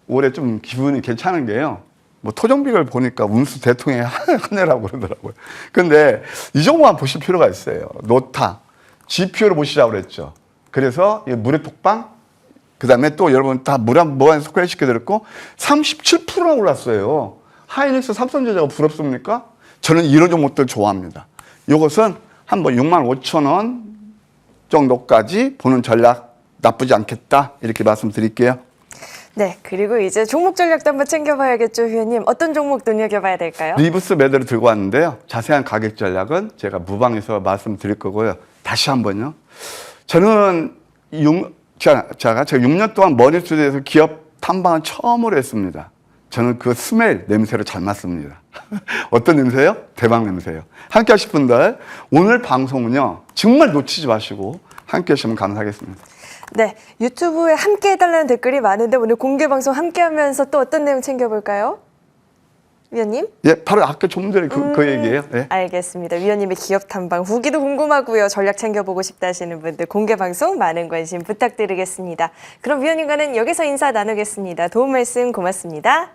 올해 좀 기분이 괜찮은 게요. 뭐 토종비를 보니까 운수 대통령이 한 해라고 그러더라고요. 근데 이 종목만 보실 필요가 있어요. 노타, GPU를 보시자고 그랬죠. 그래서 물의 톡방, 그 다음에 또 여러분 다 뭐가 속해 시켜드렸고 37%나 올랐어요. 하이닉스 삼성전자가 부럽습니까? 저는 이런 종목들 좋아합니다. 이것은 한번 65,000원 정도까지 보는 전략 나쁘지 않겠다 이렇게 말씀드릴게요. 네, 그리고 이제 종목 전략도 한번 챙겨봐야겠죠, 위원님. 어떤 종목 눈여겨봐야 될까요? 리브스 매도를 들고 왔는데요. 자세한 가격 전략은 제가 무방에서 말씀드릴 거고요. 다시 한번요. 저는 제가 6년 동안 머니투데이에서 기업 탐방을 처음으로 했습니다. 저는 그 스멜 냄새를 잘 맡습니다. 어떤 냄새요? 대박 냄새요. 함께 하실 분들 오늘 방송은요. 정말 놓치지 마시고 함께 하시면 감사하겠습니다. 네, 유튜브에 함께 해달라는 댓글이 많은데 오늘 공개 방송 함께 하면서 또 어떤 내용 챙겨볼까요? 위원님? 예, 바로 아까 좀 전에 그 얘기예요. 예. 알겠습니다. 위원님의 기업 탐방 후기도 궁금하고요. 전략 챙겨보고 싶다 하시는 분들 공개 방송 많은 관심 부탁드리겠습니다. 그럼 위원님과는 여기서 인사 나누겠습니다. 도움 말씀 고맙습니다.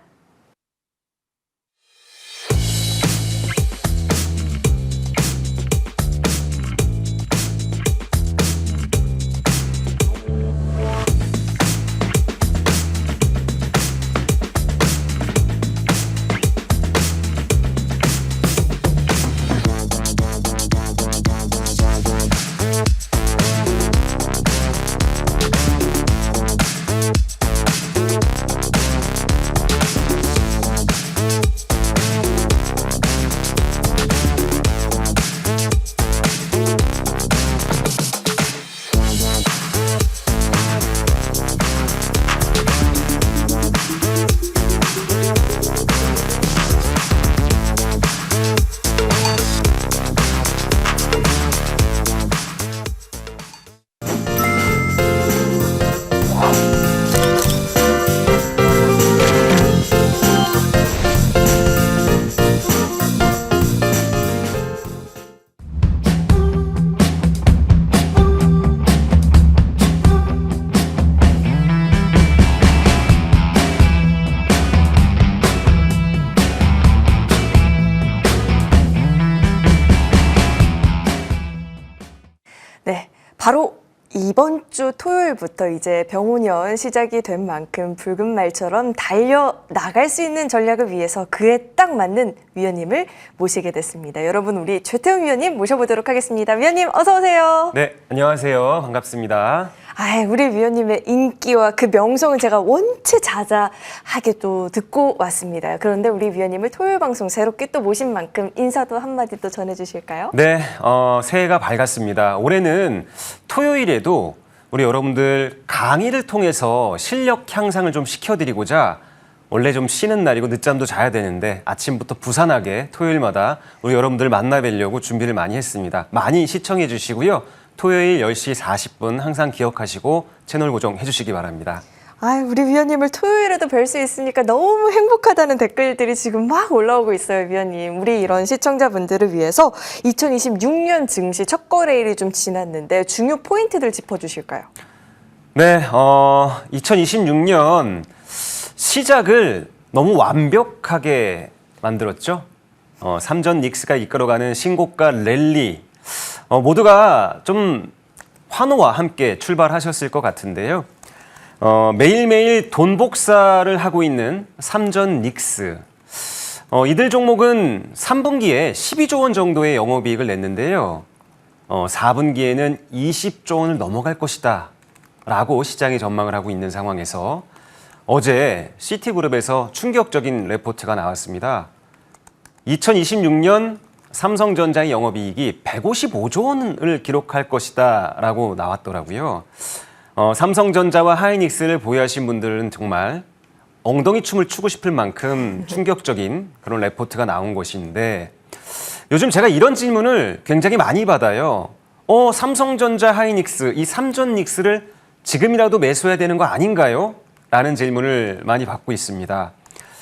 네, 바로 이번 주 토요일부터 이제 병오년 시작이 된 만큼 붉은 말처럼 달려나갈 수 있는 전략을 위해서 그에 딱 맞는 위원님을 모시게 됐습니다. 여러분, 우리 최태웅 위원님 모셔보도록 하겠습니다. 위원님 어서 오세요. 네, 안녕하세요. 반갑습니다. 우리 위원님의 인기와 그 명성은 제가 원체 자자하게 또 듣고 왔습니다. 그런데 우리 위원님을 토요일 방송 새롭게 또 모신 만큼 인사도 한마디 또 전해주실까요? 네, 새해가 밝았습니다. 올해는 토요일에도 우리 여러분들 강의를 통해서 실력 향상을 좀 시켜드리고자 원래 좀 쉬는 날이고 늦잠도 자야 되는데 아침부터 부산하게 토요일마다 우리 여러분들 만나뵈려고 준비를 많이 했습니다. 많이 시청해 주시고요. 토요일 10시 40분 항상 기억하시고 채널 고정해 주시기 바랍니다. 우리 위원님을 토요일에도 뵐 수 있으니까 너무 행복하다는 댓글들이 지금 막 올라오고 있어요, 위원님. 우리 이런 시청자분들을 위해서 2026년 증시 첫 거래일이 좀 지났는데 중요 포인트들 짚어주실까요? 네, 2026년 시작을 너무 완벽하게 만들었죠. 삼전 닉스가 이끌어가는 신고가 랠리 모두가 좀 환호와 함께 출발하셨을 것 같은데요. 매일매일 돈 복사를 하고 있는 삼전 닉스. 이들 종목은 3분기에 12조 원 정도의 영업이익을 냈는데요. 4분기에는 20조 원을 넘어갈 것이다 라고 시장이 전망을 하고 있는 상황에서 어제 시티그룹에서 충격적인 레포트가 나왔습니다. 2026년 삼성전자의 영업이익이 155조 원을 기록할 것이다 라고 나왔더라고요. 삼성전자와 하이닉스를 보유하신 분들은 정말 엉덩이 춤을 추고 싶을 만큼 충격적인 그런 레포트가 나온 것인데 요즘 제가 이런 질문을 굉장히 많이 받아요. 삼성전자, 하이닉스, 이 삼전 닉스를 지금이라도 매수해야 되는 거 아닌가요? 라는 질문을 많이 받고 있습니다.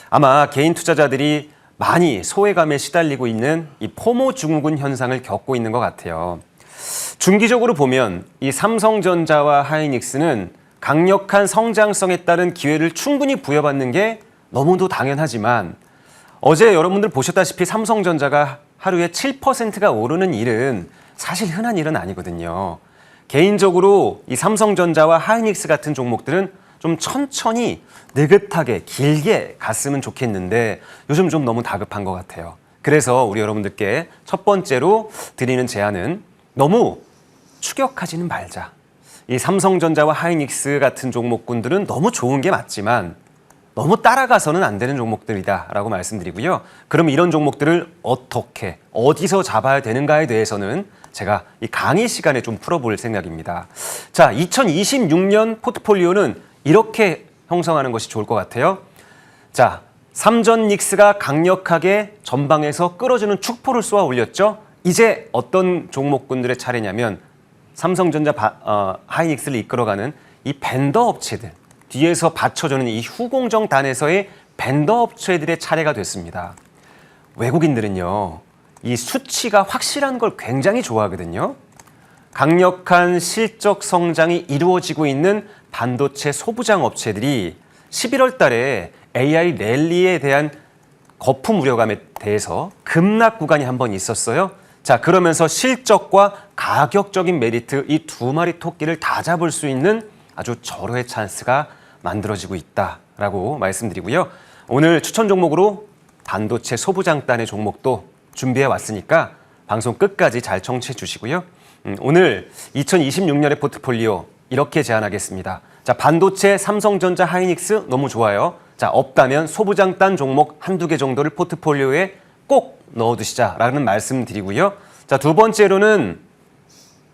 아마 개인 투자자들이 많이 소외감에 시달리고 있는 이 포모 증후군 현상을 겪고 있는 것 같아요. 중기적으로 보면 이 삼성전자와 하이닉스는 강력한 성장성에 따른 기회를 충분히 부여받는 게 너무도 당연하지만 어제 여러분들 보셨다시피 삼성전자가 하루에 7%가 오르는 일은 사실 흔한 일은 아니거든요. 개인적으로 이 삼성전자와 하이닉스 같은 종목들은 좀 천천히 느긋하게 길게 갔으면 좋겠는데 요즘 좀 너무 다급한 것 같아요. 그래서 우리 여러분들께 첫 번째로 드리는 제안은 너무 추격하지는 말자. 이 삼성전자와 하이닉스 같은 종목군들은 너무 좋은 게 맞지만 너무 따라가서는 안 되는 종목들이다라고 말씀드리고요. 그럼 이런 종목들을 어떻게, 어디서 잡아야 되는가에 대해서는 제가 이 강의 시간에 좀 풀어볼 생각입니다. 자, 2026년 포트폴리오는 이렇게 형성하는 것이 좋을 것 같아요. 자, 삼전 닉스가 강력하게 전방에서 끌어주는 축포를 쏘아 올렸죠. 이제 어떤 종목군들의 차례냐면 삼성전자, 하이닉스를 이끌어가는 이 벤더 업체들, 뒤에서 받쳐주는 이 후공정단에서의 벤더 업체들의 차례가 됐습니다. 외국인들은요, 이 수치가 확실한 걸 굉장히 좋아하거든요. 강력한 실적 성장이 이루어지고 있는 반도체 소부장 업체들이 11월 달에 AI 랠리에 대한 거품 우려감에 대해서 급락 구간이 한 번 있었어요. 자, 그러면서 실적과 가격적인 메리트 이 두 마리 토끼를 다 잡을 수 있는 아주 절호의 찬스가 만들어지고 있다라고 말씀드리고요. 오늘 추천 종목으로 반도체 소부장단의 종목도 준비해 왔으니까 방송 끝까지 잘 청취해 주시고요. 오늘 2026년의 포트폴리오 이렇게 제안하겠습니다. 자, 반도체, 삼성전자, 하이닉스 너무 좋아요. 자, 없다면 소부장단 종목 한두 개 정도를 포트폴리오에 꼭 넣어두시자라는 말씀 드리고요. 자, 두 번째로는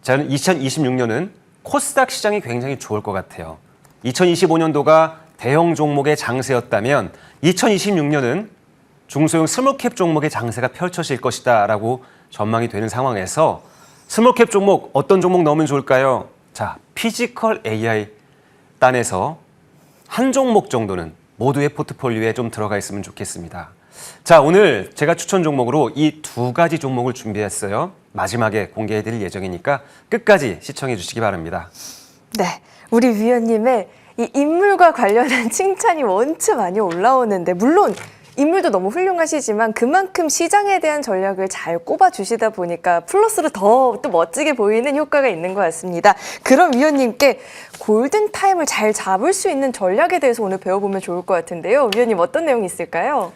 저는 2026년은 코스닥 시장이 굉장히 좋을 것 같아요. 2025년도가 대형 종목의 장세였다면 2026년은 중소형 스몰캡 종목의 장세가 펼쳐질 것이다 라고 전망이 되는 상황에서 스몰캡 종목 어떤 종목 넣으면 좋을까요? 자, 피지컬 AI 단에서 한 종목 정도는 모두의 포트폴리오에 좀 들어가 있으면 좋겠습니다. 자, 오늘 제가 추천 종목으로 이 두 가지 종목을 준비했어요. 마지막에 공개해드릴 예정이니까 끝까지 시청해 주시기 바랍니다. 네, 우리 위원님의 이 인물과 관련한 칭찬이 원체 많이 올라오는데 물론 인물도 너무 훌륭하시지만 그만큼 시장에 대한 전략을 잘 꼽아주시다 보니까 플러스로 더 또 멋지게 보이는 효과가 있는 것 같습니다. 그럼 위원님께 골든타임을 잘 잡을 수 있는 전략에 대해서 오늘 배워보면 좋을 것 같은데요. 위원님 어떤 내용이 있을까요?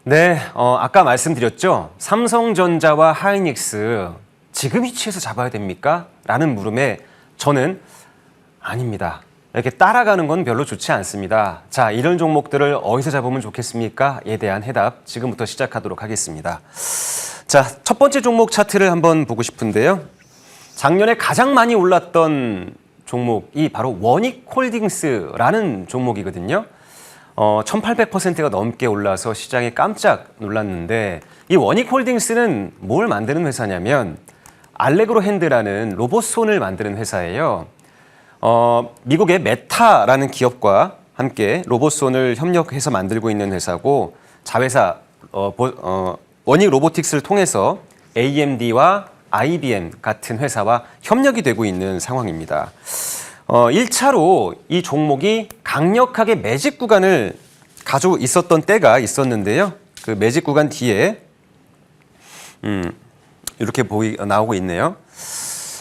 네, 아까 말씀드렸죠. 삼성전자와 하이닉스 지금 위치에서 잡아야 됩니까? 라는 물음에 저는 아닙니다. 이렇게 따라가는 건 별로 좋지 않습니다. 자, 이런 종목들을 어디서 잡으면 좋겠습니까? 에 대한 해답 지금부터 시작하도록 하겠습니다. 자, 첫 번째 종목 차트를 한번 보고 싶은데요. 작년에 가장 많이 올랐던 종목이 바로 원익홀딩스라는 종목이거든요. 1800%가 넘게 올라서 시장에 깜짝 놀랐는데 이 원익홀딩스는 뭘 만드는 회사냐면 알레그로 핸드라는 로봇손을 만드는 회사예요. 미국의 메타라는 기업과 함께 로봇손을 협력해서 만들고 있는 회사고 자회사 원익 로보틱스를 통해서 AMD와 IBM 같은 회사와 협력이 되고 있는 상황입니다. 1차로 이 종목이 강력하게 매집 구간을 가지고 있었던 때가 있었는데요. 그 매집 구간 뒤에 이렇게 나오고 있네요.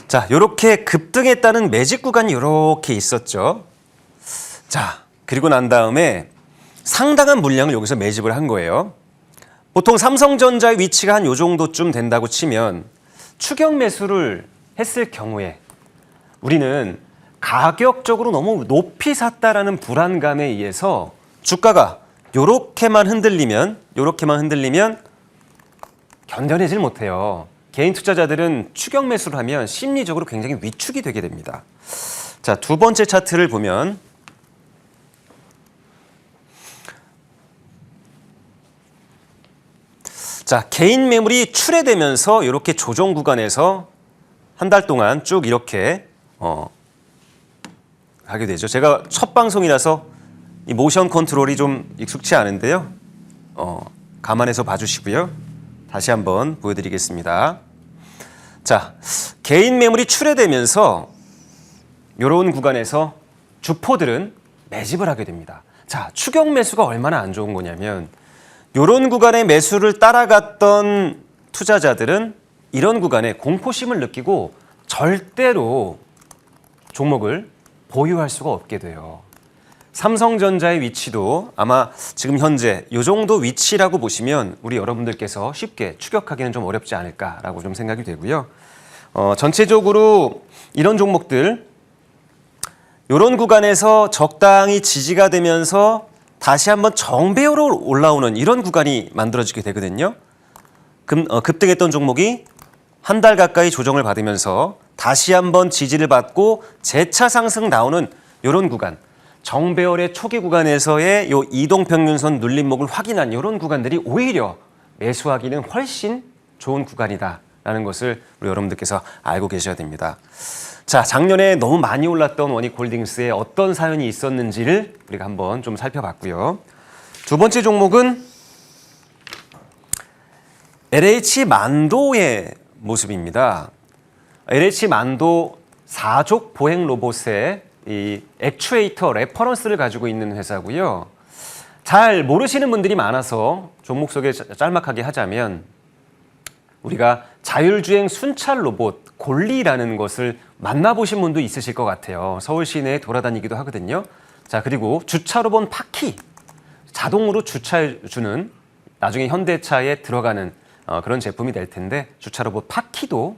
자, 이렇게 급등했다는 매집 구간이 이렇게 있었죠. 자, 그리고 난 다음에 상당한 물량을 여기서 매집을 한 거예요. 보통 삼성전자의 위치가 한 요 정도쯤 된다고 치면 추격 매수를 했을 경우에 우리는 가격적으로 너무 높이 샀다라는 불안감에 의해서 주가가 요렇게만 흔들리면 견뎌내질 못해요. 개인 투자자들은 추격 매수를 하면 심리적으로 굉장히 위축이 되게 됩니다. 자, 두 번째 차트를 보면 자, 개인 매물이 출회되면서 이렇게 조정 구간에서 한 달 동안 쭉 이렇게 하게 되죠. 제가 첫 방송이라서 이 모션 컨트롤이 좀 익숙치 않은데요. 감안해서 봐주시고요. 다시 한번 보여드리겠습니다. 자, 개인 매물이 출회되면서 이런 구간에서 주포들은 매집을 하게 됩니다. 자, 추격 매수가 얼마나 안 좋은 거냐면 이런 구간의 매수를 따라갔던 투자자들은 이런 구간에 공포심을 느끼고 절대로 종목을 보유할 수가 없게 돼요. 삼성전자의 위치도 아마 지금 현재 이 정도 위치라고 보시면 우리 여러분들께서 쉽게 추격하기는 좀 어렵지 않을까라고 좀 생각이 되고요. 전체적으로 이런 종목들 이런 구간에서 적당히 지지가 되면서 다시 한번 정배우로 올라오는 이런 구간이 만들어지게 되거든요. 급등했던 종목이 한 달 가까이 조정을 받으면서 다시 한번 지지를 받고 재차 상승 나오는 이런 구간, 정배열의 초기 구간에서의 요 이동평균선 눌림목을 확인한 이런 구간들이 오히려 매수하기는 훨씬 좋은 구간이다라는 것을 우리 여러분들께서 알고 계셔야 됩니다. 자, 작년에 너무 많이 올랐던 원익홀딩스에 어떤 사연이 있었는지를 우리가 한번 좀 살펴봤고요. 두 번째 종목은 LH만도의 모습입니다. LH만도 4족 보행 로봇의 이 액추에이터 레퍼런스를 가지고 있는 회사고요. 잘 모르시는 분들이 많아서 종목 소개 짤막하게 하자면 우리가 자율주행 순찰 로봇 골리라는 것을 만나보신 분도 있으실 것 같아요. 서울 시내에 돌아다니기도 하거든요. 자, 그리고 주차 로봇 파키, 자동으로 주차해주는 나중에 현대차에 들어가는 그런 제품이 될 텐데 주차 로봇 파키도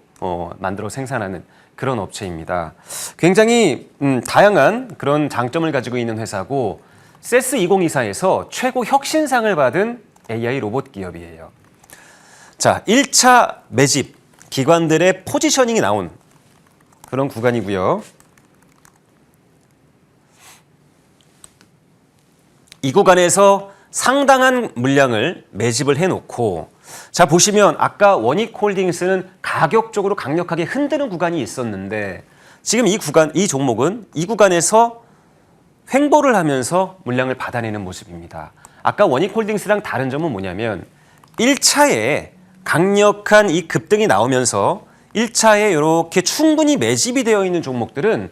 만들어 생산하는 그런 업체입니다. 굉장히 다양한 그런 장점을 가지고 있는 회사고 세스 2024에서 최고 혁신상을 받은 AI 로봇 기업이에요. 자, 1차 매집 기관들의 포지셔닝이 나온 그런 구간이고요. 이 구간에서 상당한 물량을 매집을 해놓고 자, 보시면 아까 원익홀딩스는 가격적으로 강력하게 흔드는 구간이 있었는데 지금 이 종목은 이 구간에서 횡보를 하면서 물량을 받아내는 모습입니다. 아까 원익홀딩스랑 다른 점은 뭐냐면 1차에 강력한 이 급등이 나오면서 1차에 이렇게 충분히 매집이 되어 있는 종목들은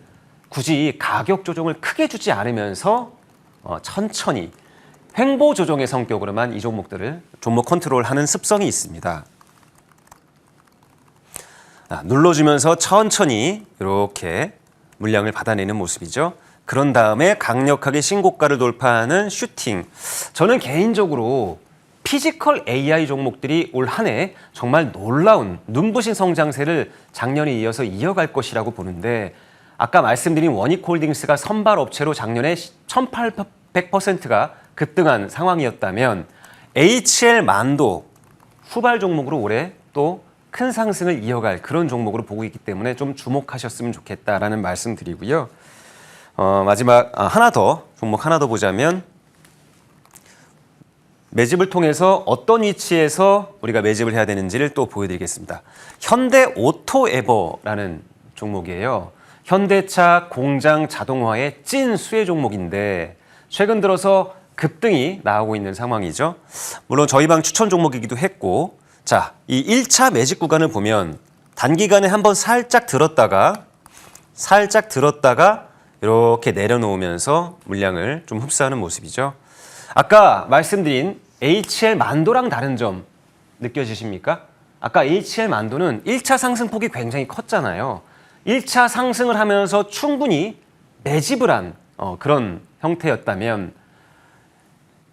굳이 가격 조정을 크게 주지 않으면서 천천히 횡보 조정의 성격으로만 이 종목들을 종목 컨트롤하는 습성이 있습니다. 눌러주면서 천천히 이렇게 물량을 받아내는 모습이죠. 그런 다음에 강력하게 신고가를 돌파하는 슈팅. 저는 개인적으로 피지컬 AI 종목들이 올 한 해 정말 놀라운 눈부신 성장세를 작년에 이어서 이어갈 것이라고 보는데 아까 말씀드린 원익홀딩스가 선발 업체로 작년에 1,800%가 급등한 상황이었다면 HL만도 후발 종목으로 올해 또 큰 상승을 이어갈 그런 종목으로 보고 있기 때문에 좀 주목하셨으면 좋겠다라는 말씀 드리고요. 마지막 종목 하나 더 보자면 매집을 통해서 어떤 위치에서 우리가 매집을 해야 되는지를 또 보여드리겠습니다. 현대오토에버라는 종목이에요. 현대차 공장 자동화의 찐 수혜 종목인데 최근 들어서 급등이 나오고 있는 상황이죠. 물론 저희 방 추천 종목이기도 했고 자, 이 1차 매집 구간을 보면 단기간에 한번 살짝 들었다가 이렇게 내려놓으면서 물량을 좀 흡수하는 모습이죠. 아까 말씀드린 HL 만도랑 다른 점 느껴지십니까? 아까 HL 만도는 1차 상승폭이 굉장히 컸잖아요. 1차 상승을 하면서 충분히 매집을 한 그런 형태였다면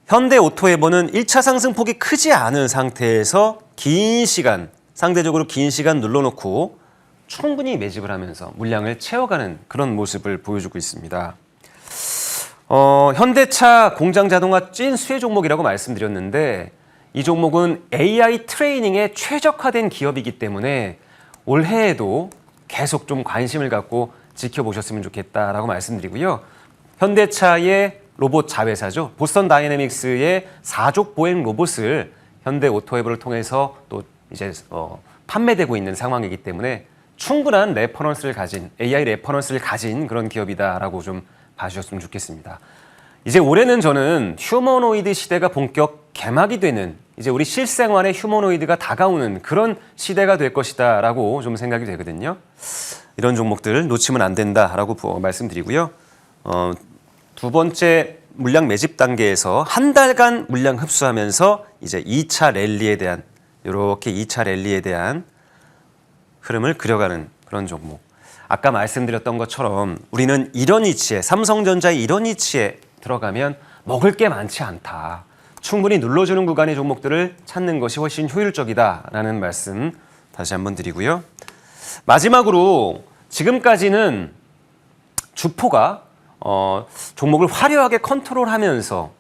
현대오토에버는 1차 상승폭이 크지 않은 상태에서 긴 시간, 상대적으로 긴 시간 눌러놓고 충분히 매집을 하면서 물량을 채워가는 그런 모습을 보여주고 있습니다. 현대차 공장 자동화 찐 수혜 종목이라고 말씀드렸는데 이 종목은 AI 트레이닝에 최적화된 기업이기 때문에 올해에도 계속 좀 관심을 갖고 지켜보셨으면 좋겠다라고 말씀드리고요. 현대차의 로봇 자회사죠. 보스턴 다이내믹스의 사족 보행 로봇을 현대오토에버를 통해서 또 이제 판매되고 있는 상황이기 때문에 충분한 레퍼런스를 가진 AI 레퍼런스를 가진 그런 기업이다라고 좀 봐주셨으면 좋겠습니다. 이제 올해는 저는 휴머노이드 시대가 본격 개막이 되는 이제 우리 실생활에 휴머노이드가 다가오는 그런 시대가 될 것이다라고 좀 생각이 되거든요. 이런 종목들 놓치면 안 된다라고 말씀드리고요. 두 번째 물량 매집 단계에서 한 달간 물량 흡수하면서 이제 2차 랠리에 대한 이렇게 2차 랠리에 대한 흐름을 그려가는 그런 종목. 아까 말씀드렸던 것처럼 우리는 이런 위치에 삼성전자의 이런 위치에 들어가면 먹을 게 많지 않다. 충분히 눌러주는 구간의 종목들을 찾는 것이 훨씬 효율적이다라는 말씀 다시 한번 드리고요. 마지막으로 지금까지는 주포가 종목을 화려하게 컨트롤하면서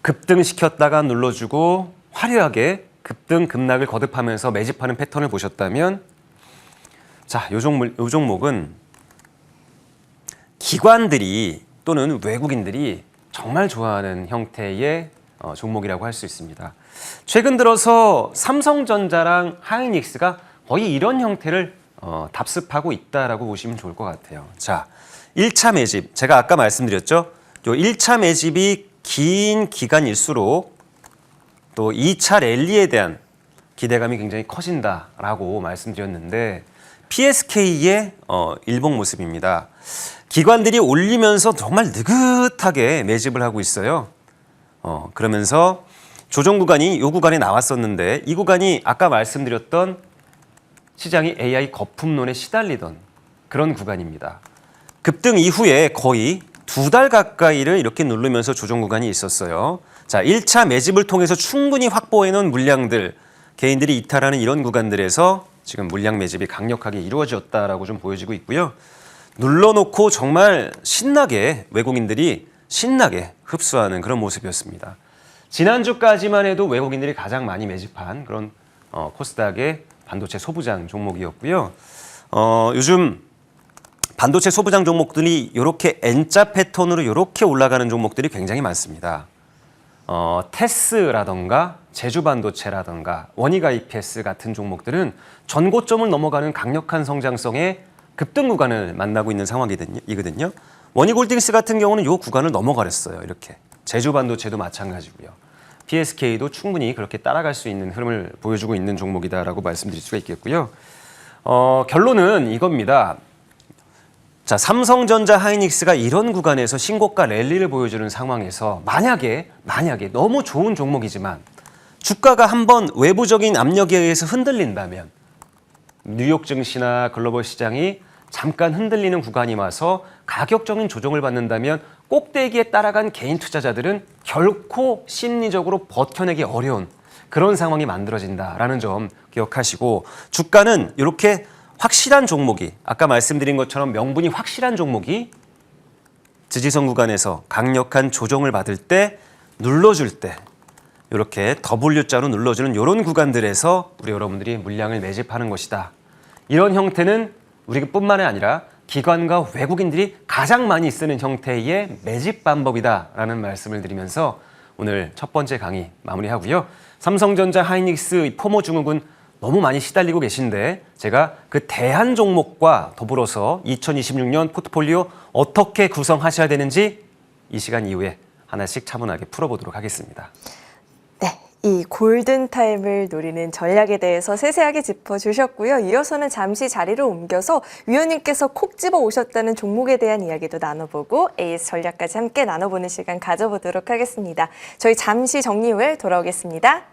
급등시켰다가 눌러주고 화려하게 급등 급락을 거듭하면서 매집하는 패턴을 보셨다면 자, 요 종목은 기관들이 또는 외국인들이 정말 좋아하는 형태의 종목이라고 할 수 있습니다. 최근 들어서 삼성전자랑 하이닉스가 거의 이런 형태를 답습하고 있다라고 보시면 좋을 것 같아요. 자, 1차 매집. 제가 아까 말씀드렸죠. 요 1차 매집이 긴 기간일수록 또 2차 랠리에 대한 기대감이 굉장히 커진다라고 말씀드렸는데 PSK의 일봉 모습입니다. 기관들이 올리면서 정말 느긋하게 매집을 하고 있어요. 그러면서 조정 구간이 이 구간에 나왔었는데 이 구간이 아까 말씀드렸던 시장이 AI 거품론에 시달리던 그런 구간입니다. 급등 이후에 거의 2달 가까이를 이렇게 누르면서 조정 구간이 있었어요. 자, 1차 매집을 통해서 충분히 확보해놓은 물량들, 개인들이 이탈하는 이런 구간들에서 지금 물량 매집이 강력하게 이루어졌다라고 좀 보여지고 있고요. 눌러놓고 정말 신나게 외국인들이 신나게 흡수하는 그런 모습이었습니다. 지난주까지만 해도 외국인들이 가장 많이 매집한 그런 코스닥의 반도체 소부장 종목이었고요. 요즘 반도체 소부장 종목들이 이렇게 N자 패턴으로 이렇게 올라가는 종목들이 굉장히 많습니다. 테스라던가 제주반도체라던가 원익 IPS 같은 종목들은 전고점을 넘어가는 강력한 성장성의 급등 구간을 만나고 있는 상황이거든요. 원익홀딩스 같은 경우는 이 구간을 넘어가렸어요. 이렇게 제주반도체도 마찬가지고요. PSK도 충분히 그렇게 따라갈 수 있는 흐름을 보여주고 있는 종목이다라고 말씀드릴 수가 있겠고요. 결론은 이겁니다. 자, 삼성전자 하이닉스가 이런 구간에서 신고가 랠리를 보여주는 상황에서 만약에 너무 좋은 종목이지만 주가가 한번 외부적인 압력에 의해서 흔들린다면 뉴욕 증시나 글로벌 시장이 잠깐 흔들리는 구간이 와서 가격적인 조정을 받는다면 꼭대기에 따라간 개인 투자자들은 결코 심리적으로 버텨내기 어려운 그런 상황이 만들어진다라는 점 기억하시고 주가는 이렇게 확실한 종목이 아까 말씀드린 것처럼 명분이 확실한 종목이 지지선 구간에서 강력한 조정을 받을 때 눌러줄 때 이렇게 W자로 눌러주는 이런 구간들에서 우리 여러분들이 물량을 매집하는 것이다. 이런 형태는 우리뿐만 아니라 기관과 외국인들이 가장 많이 쓰는 형태의 매집 방법이다라는 말씀을 드리면서 오늘 첫 번째 강의 마무리하고요. 삼성전자 하이닉스 포모 증후군 너무 많이 시달리고 계신데 제가 그 대한 종목과 더불어서 2026년 포트폴리오 어떻게 구성하셔야 되는지 이 시간 이후에 하나씩 차분하게 풀어보도록 하겠습니다. 네, 이 골든타임을 노리는 전략에 대해서 세세하게 짚어주셨고요. 이어서는 잠시 자리를 옮겨서 위원님께서 콕 집어 오셨다는 종목에 대한 이야기도 나눠보고 AS 전략까지 함께 나눠보는 시간 가져보도록 하겠습니다. 저희 잠시 정리 후에 돌아오겠습니다.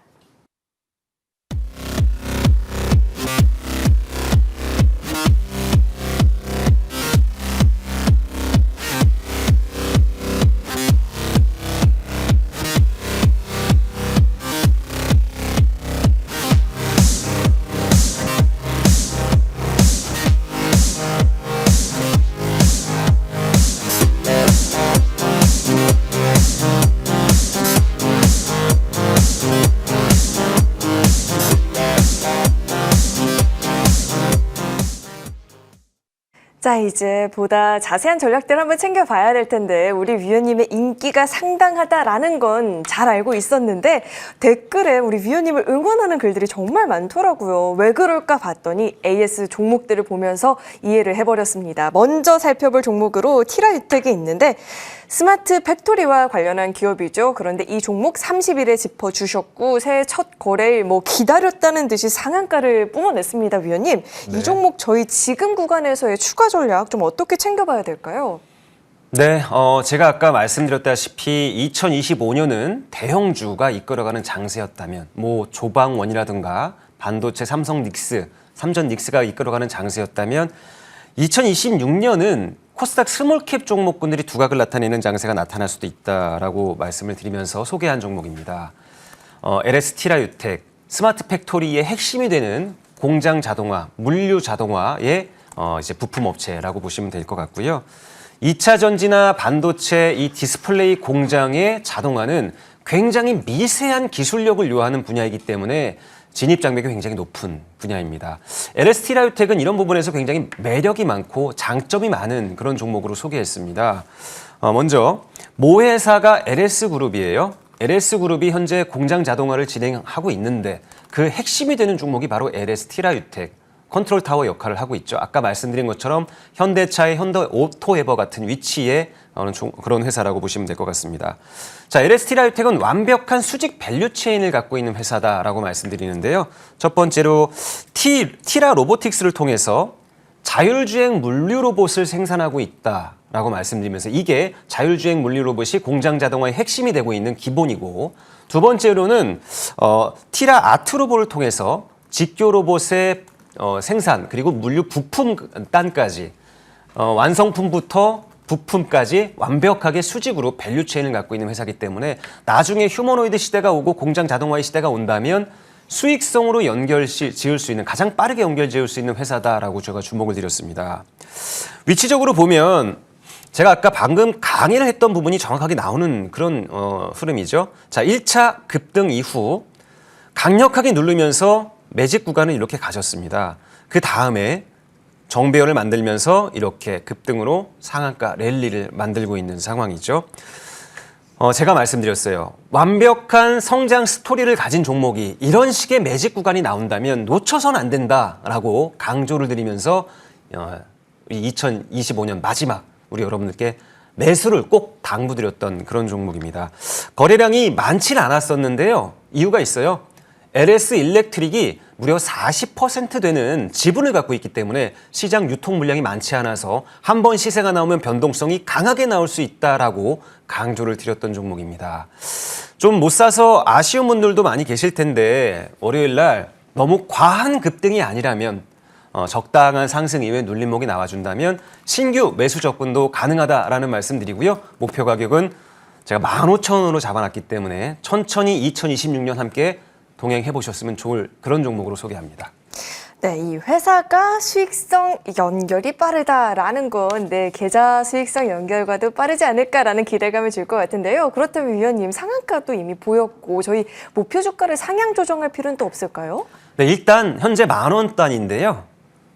자, 이제 보다 자세한 전략들 한번 챙겨봐야 될 텐데 우리 위원님의 인기가 상당하다라는 건 잘 알고 있었는데 댓글에 우리 위원님을 응원하는 글들이 정말 많더라고요. 왜 그럴까 봤더니 AS 종목들을 보면서 이해를 해버렸습니다. 먼저 살펴볼 종목으로 티라유텍이 있는데 스마트 팩토리와 관련한 기업이죠. 그런데 이 종목 30일에 짚어주셨고 새해 첫 거래일 기다렸다는 듯이 상한가를 뿜어냈습니다. 위원님, 네. 이 종목 저희 지금 구간에서의 추가 전략 좀 어떻게 챙겨봐야 될까요? 네, 제가 아까 말씀드렸다시피 2025년은 대형주가 이끌어가는 장세였다면 조방원이라든가 반도체 삼성 닉스, 삼전 닉스가 이끌어가는 장세였다면 2026년은 코스닥 스몰캡 종목군들이 두각을 나타내는 장세가 나타날 수도 있다라고 말씀을 드리면서 소개한 종목입니다. LS 티라유텍, 스마트 팩토리의 핵심이 되는 공장 자동화, 물류 자동화의 이제 부품 업체라고 보시면 될 것 같고요. 2차 전지나 반도체 이 디스플레이 공장의 자동화는 굉장히 미세한 기술력을 요하는 분야이기 때문에 진입 장벽이 굉장히 높은 분야입니다. LS 티라유텍은 이런 부분에서 굉장히 매력이 많고 장점이 많은 그런 종목으로 소개했습니다. 먼저 모 회사가 LS그룹이에요. LS그룹이 현재 공장 자동화를 진행하고 있는데 그 핵심이 되는 종목이 바로 LS 티라유텍. 컨트롤 타워 역할을 하고 있죠. 아까 말씀드린 것처럼 현대차의 현대 오토에버 같은 위치의 그런 회사라고 보시면 될 것 같습니다. 자, LS 티라유텍은 완벽한 수직 밸류 체인을 갖고 있는 회사다라고 말씀드리는데요. 첫 번째로 티라 로보틱스를 통해서 자율주행 물류 로봇을 생산하고 있다라고 말씀드리면서 이게 자율주행 물류 로봇이 공장 자동화의 핵심이 되고 있는 기본이고, 두 번째로는 티라 아트로봇을 통해서 직교 로봇의 생산 그리고 물류 부품 단까지 완성품부터 부품까지 완벽하게 수직으로 밸류체인을 갖고 있는 회사이기 때문에 나중에 휴머노이드 시대가 오고 공장 자동화의 시대가 온다면 수익성으로 연결 지을 수 있는 가장 빠르게 연결 지을 수 있는 회사다라고 제가 주목을 드렸습니다. 위치적으로 보면 제가 아까 방금 강의를 했던 부분이 정확하게 나오는 그런 흐름이죠. 자, 1차 급등 이후 강력하게 누르면서 매직 구간을 이렇게 가졌습니다. 그 다음에 정배열을 만들면서 이렇게 급등으로 상한가 랠리를 만들고 있는 상황이죠. 제가 말씀드렸어요. 완벽한 성장 스토리를 가진 종목이 이런 식의 매직 구간이 나온다면 놓쳐서는 안 된다라고 강조를 드리면서 2025년 마지막 우리 여러분들께 매수를 꼭 당부드렸던 그런 종목입니다. 거래량이 많지는 않았었는데요. 이유가 있어요. LS 일렉트릭이 무려 40% 되는 지분을 갖고 있기 때문에 시장 유통 물량이 많지 않아서 한 번 시세가 나오면 변동성이 강하게 나올 수 있다라고 강조를 드렸던 종목입니다. 좀 못 사서 아쉬운 분들도 많이 계실 텐데 월요일 날 너무 과한 급등이 아니라면 적당한 상승 이후에 눌림목이 나와준다면 신규 매수 접근도 가능하다라는 말씀드리고요. 목표 가격은 제가 15,000원으로 잡아놨기 때문에 천천히 2026년 함께 동행해 보셨으면 좋을 그런 종목으로 소개합니다. 네, 이 회사가 수익성 연결이 빠르다라는 건 내 계좌 수익성 연결과도 빠르지 않을까라는 기대감을 줄 것 같은데요. 그렇다면 위원님, 상한가도 이미 보였고 저희 목표 주가를 상향 조정할 필요는 또 없을까요? 네, 일단 현재 10,000원 단인데요.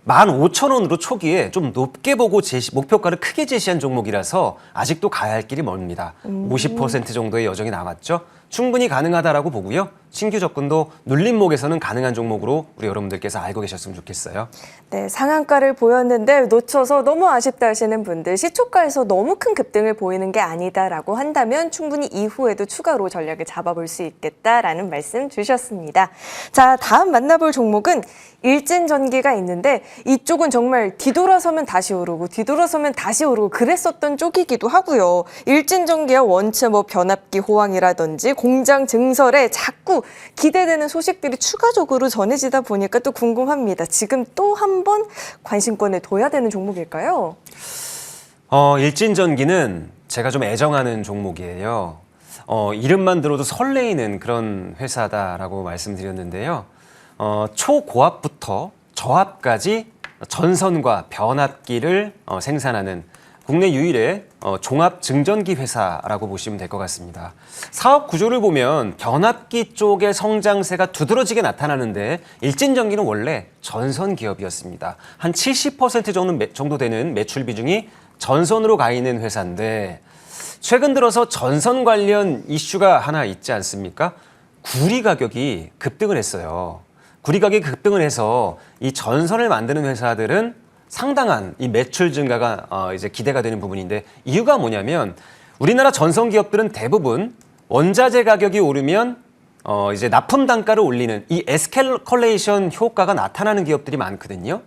15,000원으로 초기에 좀 높게 보고 목표가를 크게 제시한 종목이라서 아직도 가야 할 길이 멀습니다. 50% 정도의 여정이 남았죠. 충분히 가능하다라고 보고요. 신규 접근도 눌림목에서는 가능한 종목으로 우리 여러분들께서 알고 계셨으면 좋겠어요. 네, 상한가를 보였는데 놓쳐서 너무 아쉽다 하시는 분들, 시초가에서 너무 큰 급등을 보이는 게 아니다라고 한다면 충분히 이후에도 추가로 전략을 잡아볼 수 있겠다라는 말씀 주셨습니다. 자, 다음 만나볼 종목은 일진전기가 있는데 이쪽은 정말 뒤돌아서면 다시 오르고 뒤돌아서면 다시 오르고 그랬었던 쪽이기도 하고요. 일진전기와 원체 변압기 호황이라든지 공장 증설에 자꾸 기대되는 소식들이 추가적으로 전해지다 보니까 또 궁금합니다. 지금 또 한 번 관심권을 둬야 되는 종목일까요? 일진전기는 제가 좀 애정하는 종목이에요. 이름만 들어도 설레이는 그런 회사다라고 말씀드렸는데요. 초고압부터 저압까지 전선과 변압기를 생산하는 국내 유일의 종합 증전기 회사라고 보시면 될 것 같습니다. 사업 구조를 보면 변압기 쪽의 성장세가 두드러지게 나타나는데 일진전기는 원래 전선 기업이었습니다. 한 70% 정도 되는 매출 비중이 전선으로 가 있는 회사인데 최근 들어서 전선 관련 이슈가 하나 있지 않습니까? 구리 가격이 급등을 했어요. 구리 가격이 급등을 해서 이 전선을 만드는 회사들은 상당한 이 매출 증가가 이제 기대가 되는 부분인데 이유가 뭐냐면 우리나라 전선 기업들은 대부분 원자재 가격이 오르면 이제 납품 단가를 올리는 이 에스컬레이션 효과가 나타나는 기업들이 많거든요.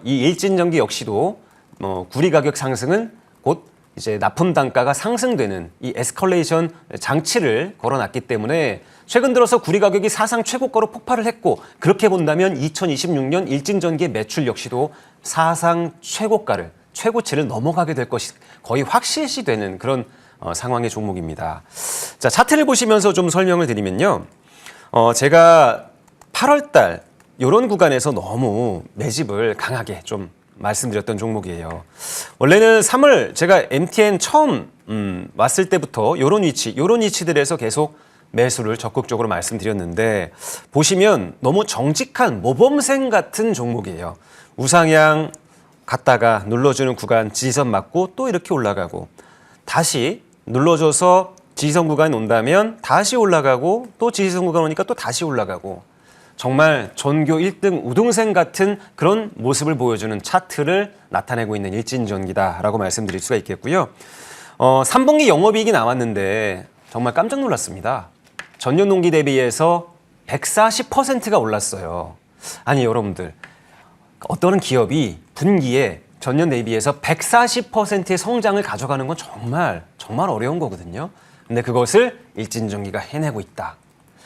이 일진전기 역시도 구리 가격 상승은 곧 이제 납품 단가가 상승되는 이 에스컬레이션 장치를 걸어놨기 때문에 최근 들어서 구리 가격이 사상 최고가로 폭발을 했고 그렇게 본다면 2026년 일진전기의 매출 역시도 사상 최고치를 넘어가게 될 것이 거의 확실시되는 그런 상황의 종목입니다. 자, 차트를 보시면서 좀 설명을 드리면요. 제가 8월 달 이런 구간에서 너무 매집을 강하게 좀 말씀드렸던 종목이에요. 원래는 3월 제가 MTN 처음 왔을 때부터 이런 위치들에서 계속 매수를 적극적으로 말씀드렸는데 보시면 너무 정직한 모범생 같은 종목이에요. 우상향 갔다가 눌러주는 구간 지지선 맞고 또 이렇게 올라가고 다시 눌러줘서 지지선 구간 온다면 다시 올라가고 또 지지선 구간 오니까 또 다시 올라가고 정말 전교 1등 우등생 같은 그런 모습을 보여주는 차트를 나타내고 있는 일진전기다라고 말씀드릴 수가 있겠고요. 3분기 영업이익이 나왔는데 정말 깜짝 놀랐습니다. 전년 동기 대비해서 140%가 올랐어요. 아니 여러분들 어떤 기업이 분기에 전년 대비해서 140%의 성장을 가져가는 건 정말 어려운 거거든요. 근데 그것을 일진전기가 해내고 있다.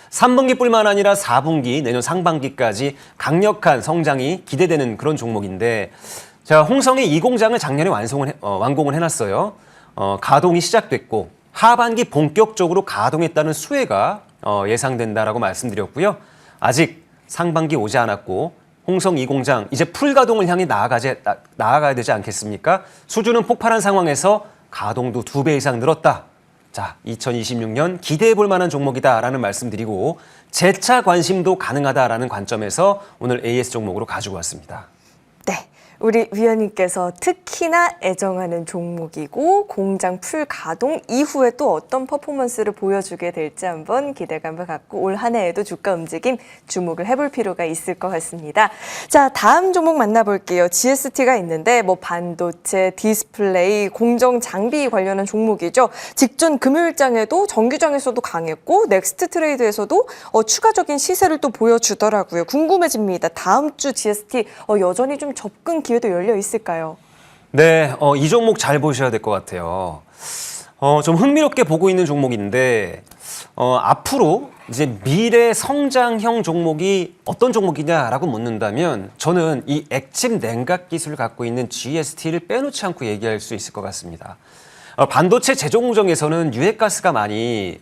3분기뿐만 아니라 4분기, 내년 상반기까지 강력한 성장이 기대되는 그런 종목인데 자, 홍성이 이 공장을 작년에 완공을 해놨어요. 가동이 시작됐고 하반기 본격적으로 가동했다는 수혜가 예상된다라고 말씀드렸고요. 아직 상반기 오지 않았고 홍성 2공장 이제 풀가동을 향해 나아가야 되지 않겠습니까? 수주는 폭발한 상황에서 가동도 2배 이상 늘었다. 자, 2026년 기대해 볼 만한 종목이다라는 말씀드리고 재차 관심도 가능하다라는 관점에서 오늘 AS 종목으로 가지고 왔습니다. 네. 우리 위원님께서 특히나 애정하는 종목이고 공장 풀 가동 이후에 또 어떤 퍼포먼스를 보여주게 될지 한번 기대감을 갖고 올 한 해에도 주가 움직임 주목을 해볼 필요가 있을 것 같습니다. 자, 다음 종목 만나볼게요. GST가 있는데 뭐 반도체, 디스플레이, 공정 장비 관련한 종목이죠. 직전 금요일장에도 정규장에서도 강했고 넥스트 트레이드에서도 추가적인 시세를 또 보여주더라고요. 궁금해집니다. 다음 주 GST 여전히 좀 접근 기회도 열려 있을까요? 네, 이 종목 잘 보셔야 될 것 같아요. 좀 흥미롭게 보고 있는 종목인데 앞으로 이제 미래 성장형 종목이 어떤 종목이냐라고 묻는다면 저는 이 액침 냉각 기술을 갖고 있는 GST를 빼놓지 않고 얘기할 수 있을 것 같습니다. 반도체 제조 공정에서는 유해가스가 많이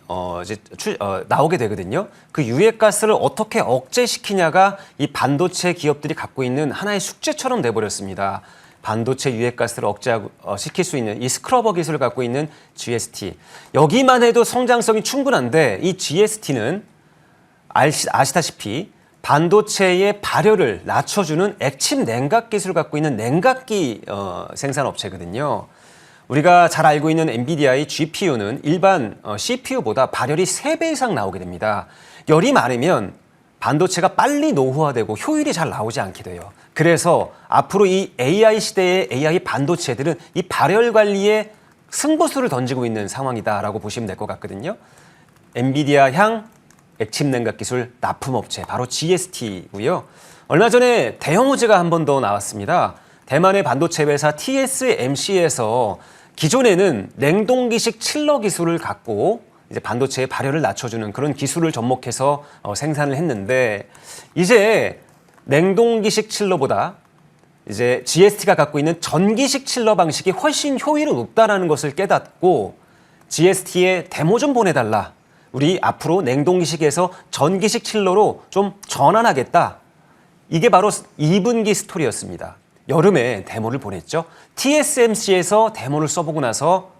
나오게 되거든요. 그 유해가스를 어떻게 억제시키냐가 이 반도체 기업들이 갖고 있는 하나의 숙제처럼 돼버렸습니다. 반도체 유해가스를 억제시킬 수 있는 이 스크러버 기술을 갖고 있는 GST. 여기만 해도 성장성이 충분한데 이 GST는 아시다시피 반도체의 발열을 낮춰주는 액침 냉각 기술을 갖고 있는 냉각기 생산업체거든요. 우리가 잘 알고 있는 엔비디아의 GPU는 일반 CPU보다 발열이 3배 이상 나오게 됩니다. 열이 많으면 반도체가 빨리 노후화되고 효율이 잘 나오지 않게 돼요. 그래서 앞으로 이 AI 시대의 AI 반도체들은 이 발열 관리에 승부수를 던지고 있는 상황이다라고 보시면 될 것 같거든요. 엔비디아 향 액침 냉각 기술 납품업체 바로 GST고요. 얼마 전에 대형 호재가 한 번 더 나왔습니다. 대만의 반도체 회사 TSMC에서 기존에는 냉동기식 칠러 기술을 갖고 이제 반도체의 발열을 낮춰주는 그런 기술을 접목해서 생산을 했는데 이제 냉동기식 칠러보다 이제 GST가 갖고 있는 전기식 칠러 방식이 훨씬 효율이 높다라는 것을 깨닫고 GST에 데모 좀 보내달라. 우리 앞으로 냉동기식에서 전기식 칠러로 좀 전환하겠다. 이게 바로 2분기 스토리였습니다. 여름에 데모를 보냈죠. TSMC에서 데모를 써보고 나서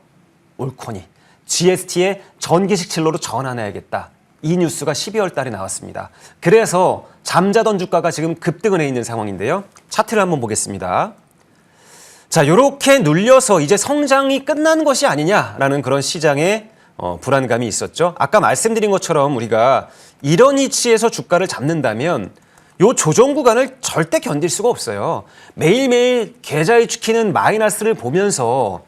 올코니, GST에 전기식 칠로로 전환해야겠다. 이 뉴스가 12월 달에 나왔습니다. 그래서 잠자던 주가가 지금 급등을 해 있는 상황인데요. 차트를 한번 보겠습니다. 자, 이렇게 눌려서 이제 성장이 끝난 것이 아니냐라는 그런 시장의 불안감이 있었죠. 아까 말씀드린 것처럼 우리가 이런 위치에서 주가를 잡는다면 요 조정 구간을 절대 견딜 수가 없어요. 매일매일 계좌에 찍히는 마이너스를 보면서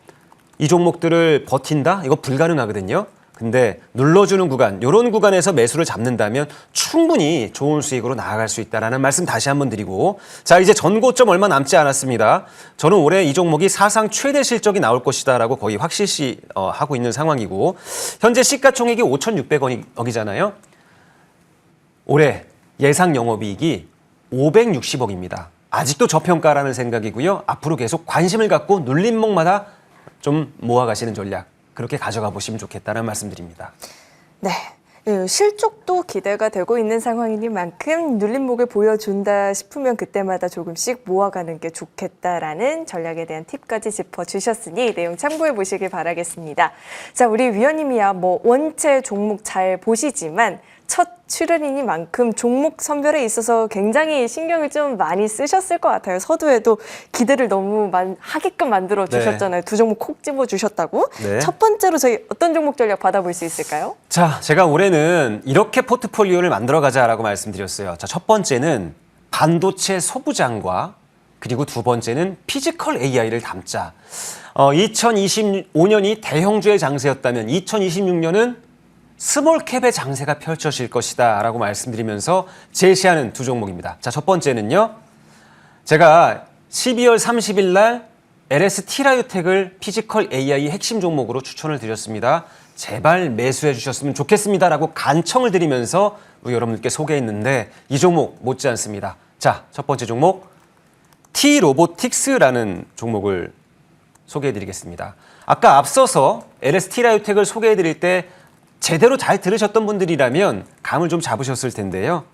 이 종목들을 버틴다? 이거 불가능하거든요. 근데 눌러주는 구간, 이런 구간에서 매수를 잡는다면 충분히 좋은 수익으로 나아갈 수 있다는 말씀 다시 한번 드리고, 자, 이제 전고점 얼마 남지 않았습니다. 저는 올해 이 종목이 사상 최대 실적이 나올 것이다라고 거의 확실시 하고 있는 상황이고, 현재 시가총액이 5,600억이잖아요. 올해 예상 영업이익이 560억입니다. 아직도 저평가라는 생각이고요. 앞으로 계속 관심을 갖고 눌림목마다 좀 모아가시는 전략, 그렇게 가져가 보시면 좋겠다는 말씀드립니다. 네. 실적도 기대가 되고 있는 상황이니만큼 눌림목을 보여준다 싶으면 그때마다 조금씩 모아가는 게 좋겠다라는 전략에 대한 팁까지 짚어주셨으니 내용 참고해 보시길 바라겠습니다. 자, 우리 위원님이야 원체 종목 잘 보시지만 첫 출연이니만큼 종목 선별에 있어서 굉장히 신경을 좀 많이 쓰셨을 것 같아요. 서두에도 기대를 너무 하게끔 만들어 주셨잖아요. 두 종목 콕 집어 주셨다고. 네. 첫 번째로 저희 어떤 종목 전략 받아볼 수 있을까요? 자, 제가 올해는 이렇게 포트폴리오를 만들어가자라고 말씀드렸어요. 자, 첫 번째는 반도체 소부장과 그리고 두 번째는 피지컬 AI를 담자. 2025년이 대형주의 장세였다면 2026년은 스몰캡의 장세가 펼쳐질 것이다 라고 말씀드리면서 제시하는 두 종목입니다. 자, 첫 번째는요. 제가 12월 30일 날 LS 티라유텍을 피지컬 AI 핵심 종목으로 추천을 드렸습니다. 제발 매수해 주셨으면 좋겠습니다 라고 간청을 드리면서 우리 여러분들께 소개했는데 이 종목 못지않습니다. 자, 첫 번째 종목 T-로보틱스라는 종목을 소개해 드리겠습니다. 아까 앞서서 LS 티라유텍을 소개해 드릴 때 제대로 잘 들으셨던 분들이라면 감을 좀 잡으셨을 텐데요.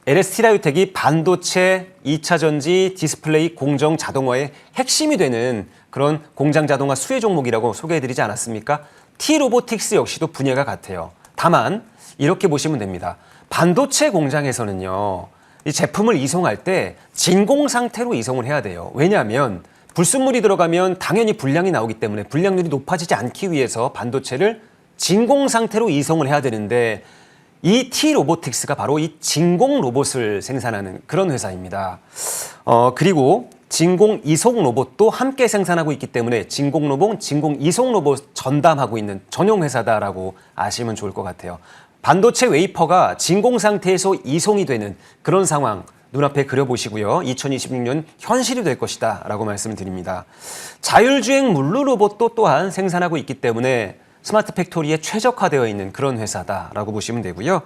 LS 티라유텍이 반도체, 2차 전지, 디스플레이, 공정 자동화의 핵심이 되는 그런 공장 자동화 수혜 종목이라고 소개해드리지 않았습니까? T-로보틱스 역시도 분야가 같아요. 다만 이렇게 보시면 됩니다. 반도체 공장에서는요. 이 제품을 이송할 때 진공 상태로 이송을 해야 돼요. 왜냐하면 불순물이 들어가면 당연히 불량이 나오기 때문에 불량률이 높아지지 않기 위해서 반도체를 진공 상태로 이송을 해야 되는데 이 T-로보틱스가 바로 이 진공 로봇을 생산하는 그런 회사입니다. 그리고 진공 이송 로봇도 함께 생산하고 있기 때문에 진공 로봇, 진공 이송 로봇 전담하고 있는 전용 회사다라고 아시면 좋을 것 같아요. 반도체 웨이퍼가 진공 상태에서 이송이 되는 그런 상황 눈앞에 그려보시고요. 2026년 현실이 될 것이다 라고 말씀을 드립니다. 자율주행 물류 로봇도 또한 생산하고 있기 때문에 스마트 팩토리에 최적화되어 있는 그런 회사다라고 보시면 되고요.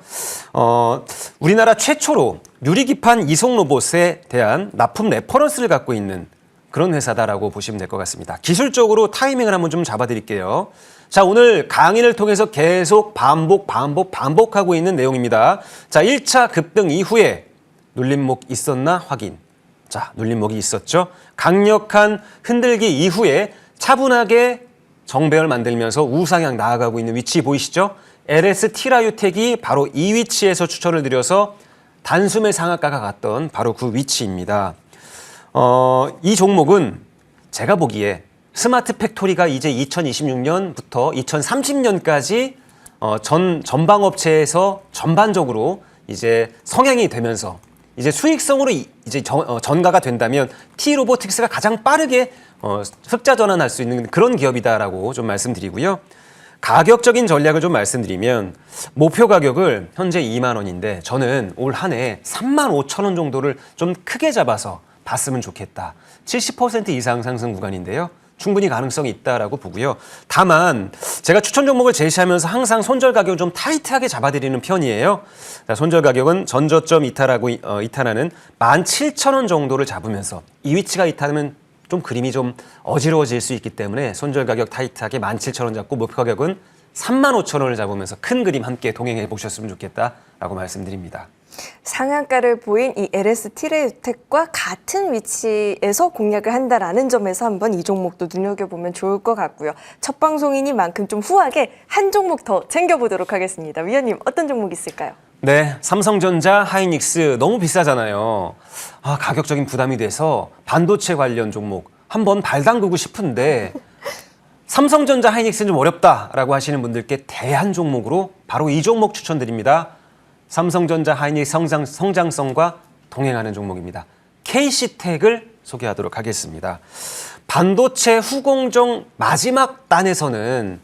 우리나라 최초로 유리기판 이송 로봇에 대한 납품 레퍼런스를 갖고 있는 그런 회사다라고 보시면 될 것 같습니다. 기술적으로 타이밍을 한번 좀 잡아드릴게요. 자, 오늘 강의를 통해서 계속 반복하고 있는 내용입니다. 자, 1차 급등 이후에 눌림목 있었나 확인. 자, 눌림목이 있었죠. 강력한 흔들기 이후에 차분하게 정배열 만들면서 우상향 나아가고 있는 위치 보이시죠? LS 티라유텍이 바로 이 위치에서 추천을 드려서 단숨에 상한가가 갔던 바로 그 위치입니다. 이 종목은 제가 보기에 스마트 팩토리가 이제 2026년부터 2030년까지 전방업체에서 전반적으로 이제 성행이 되면서 이제 수익성으로 이제 전가가 된다면 T-로보틱스가 가장 빠르게 흑자 전환할 수 있는 그런 기업이다라고 좀 말씀드리고요. 가격적인 전략을 좀 말씀드리면 목표 가격을 현재 2만 원인데 저는 올 한 해 3만 5천 원 정도를 좀 크게 잡아서 봤으면 좋겠다. 70% 이상 상승 구간인데요. 충분히 가능성이 있다라고 보고요. 다만 제가 추천 종목을 제시하면서 항상 손절 가격을 좀 타이트하게 잡아드리는 편이에요. 자, 손절 가격은 전저점 이탈하는 17,000원 정도를 잡으면서 이 위치가 이탈하면 좀 그림이 좀 어지러워질 수 있기 때문에 손절 가격 타이트하게 17,000원 잡고 목표 가격은 35,000원을 잡으면서 큰 그림 함께 동행해 보셨으면 좋겠다라고 말씀드립니다. 상한가를 보인 이 LS 티레유텍과 같은 위치에서 공략을 한다라는 점에서 한번 이 종목도 눈여겨보면 좋을 것 같고요. 첫 방송이니만큼 좀 후하게 한 종목 더 챙겨보도록 하겠습니다. 위원님 어떤 종목 있을까요? 네, 삼성전자, 하이닉스 너무 비싸잖아요. 가격적인 부담이 돼서 반도체 관련 종목 한번 발 담그고 싶은데 삼성전자, 하이닉스는 좀 어렵다라고 하시는 분들께 대안 종목으로 바로 이 종목 추천드립니다. 삼성전자, 하이닉스 성장성과 동행하는 종목입니다. KC텍을 소개하도록 하겠습니다. 반도체 후공정 마지막 단에서는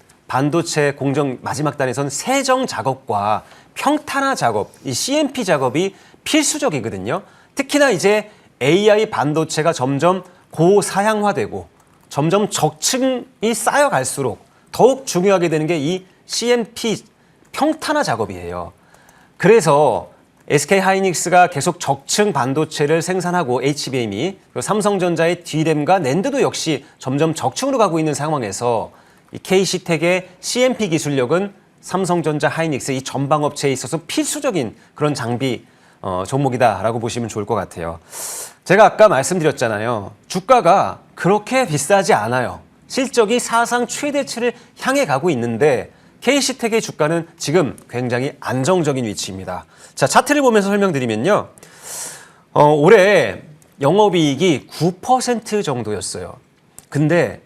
세정 작업과 평탄화 작업, 이 CMP 작업이 필수적이거든요. 특히나 이제 AI 반도체가 점점 고사양화되고 점점 적층이 쌓여갈수록 더욱 중요하게 되는 게 이 CMP 평탄화 작업이에요. 그래서 SK 하이닉스가 계속 적층 반도체를 생산하고 HBM이 그리고 삼성전자의 D램과 낸드도 역시 점점 적층으로 가고 있는 상황에서 이 KC텍의 CMP 기술력은 삼성전자 하이닉스 이 전방업체에 있어서 필수적인 그런 장비 종목이다라고 보시면 좋을 것 같아요. 제가 아까 말씀드렸잖아요. 주가가 그렇게 비싸지 않아요. 실적이 사상 최대치를 향해 가고 있는데 KC텍의 주가는 지금 굉장히 안정적인 위치입니다. 자, 차트를 보면서 설명드리면요. 올해 영업이익이 9% 정도였어요. 근데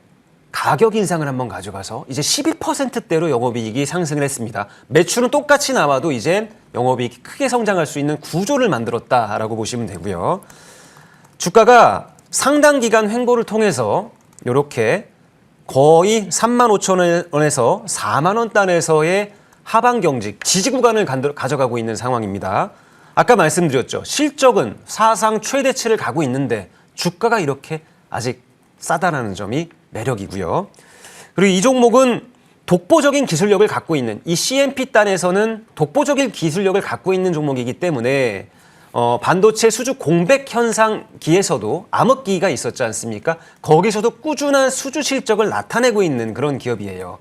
가격 인상을 한번 가져가서 이제 12%대로 영업이익이 상승을 했습니다. 매출은 똑같이 나와도 이제 영업이익이 크게 성장할 수 있는 구조를 만들었다라고 보시면 되고요. 주가가 상당 기간 횡보를 통해서 이렇게 거의 35,000원에서 4만 원 단에서의 하방 경직, 지지 구간을 가져가고 있는 상황입니다. 아까 말씀드렸죠. 실적은 사상 최대치를 가고 있는데 주가가 이렇게 아직 싸다라는 점이 매력이고요. 그리고 이 종목은 독보적인 기술력을 갖고 있는 이 CMP 단에서는 독보적인 기술력을 갖고 있는 종목이기 때문에 반도체 수주 공백 현상기에서도 암흑기가 있었지 않습니까? 거기서도 꾸준한 수주 실적을 나타내고 있는 그런 기업이에요.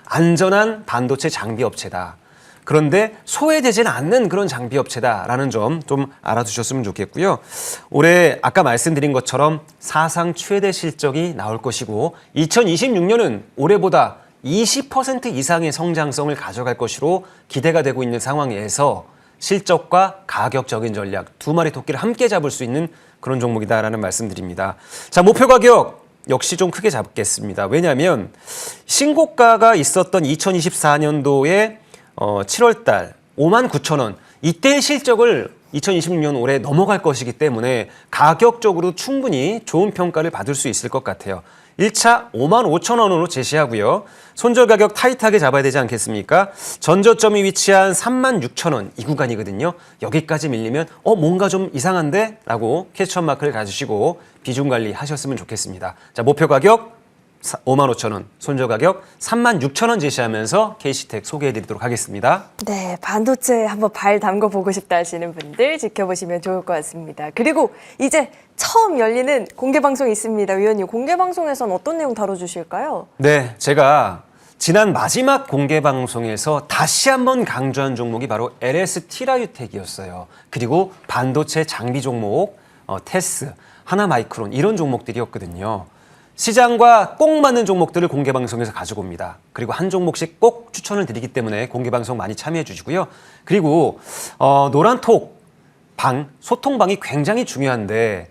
안전한 반도체 장비 업체다. 그런데 소외되지는 않는 그런 장비 업체다라는 점 좀 알아두셨으면 좋겠고요. 올해 아까 말씀드린 것처럼 사상 최대 실적이 나올 것이고 2026년은 올해보다 20% 이상의 성장성을 가져갈 것으로 기대가 되고 있는 상황에서 실적과 가격적인 전략 두 마리 토끼를 함께 잡을 수 있는 그런 종목이다라는 말씀드립니다. 자, 목표 가격 역시 좀 크게 잡겠습니다. 왜냐하면 신고가가 있었던 2024년도에 7월 달 59,000원 이때의 실적을 2026년 올해 넘어갈 것이기 때문에 가격적으로 충분히 좋은 평가를 받을 수 있을 것 같아요. 1차 55,000원으로 제시하고요. 손절 가격 타이트하게 잡아야 되지 않겠습니까? 전저점이 위치한 36,000원 이 구간이거든요. 여기까지 밀리면 뭔가 좀 이상한데? 라고 캐치업 마크를 가지시고 비중 관리하셨으면 좋겠습니다. 자, 목표 가격 55,000원, 손절 가격 36,000원 제시하면서 KC텍 소개해드리도록 하겠습니다. 네, 반도체 한번 발 담궈 보고 싶다 하시는 분들 지켜보시면 좋을 것 같습니다. 그리고 이제 처음 열리는 공개 방송이 있습니다. 위원님, 공개 방송에서는 어떤 내용 다뤄주실까요? 네, 제가 지난 마지막 공개 방송에서 다시 한번 강조한 종목이 바로 LS 티라유텍이었어요. 그리고 반도체 장비 종목, 테스, 하나마이크론 이런 종목들이었거든요. 시장과 꼭 맞는 종목들을 공개 방송에서 가지고 옵니다. 그리고 한 종목씩 꼭 추천을 드리기 때문에 공개 방송 많이 참여해 주시고요. 그리고 노란톡 방, 소통방이 굉장히 중요한데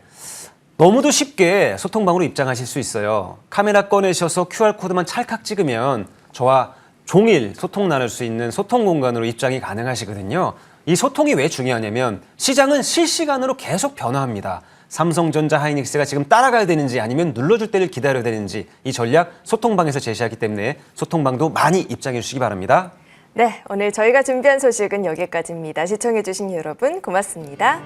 너무도 쉽게 소통방으로 입장하실 수 있어요. 카메라 꺼내셔서 QR코드만 찰칵 찍으면 저와 종일 소통 나눌 수 있는 소통 공간으로 입장이 가능하시거든요. 이 소통이 왜 중요하냐면 시장은 실시간으로 계속 변화합니다. 삼성전자 하이닉스가 지금 따라가야 되는지 아니면 눌러줄 때를 기다려야 되는지 이 전략 소통방에서 제시하기 때문에 소통방도 많이 입장해 주시기 바랍니다. 네, 오늘 저희가 준비한 소식은 여기까지입니다. 시청해주신 여러분 고맙습니다.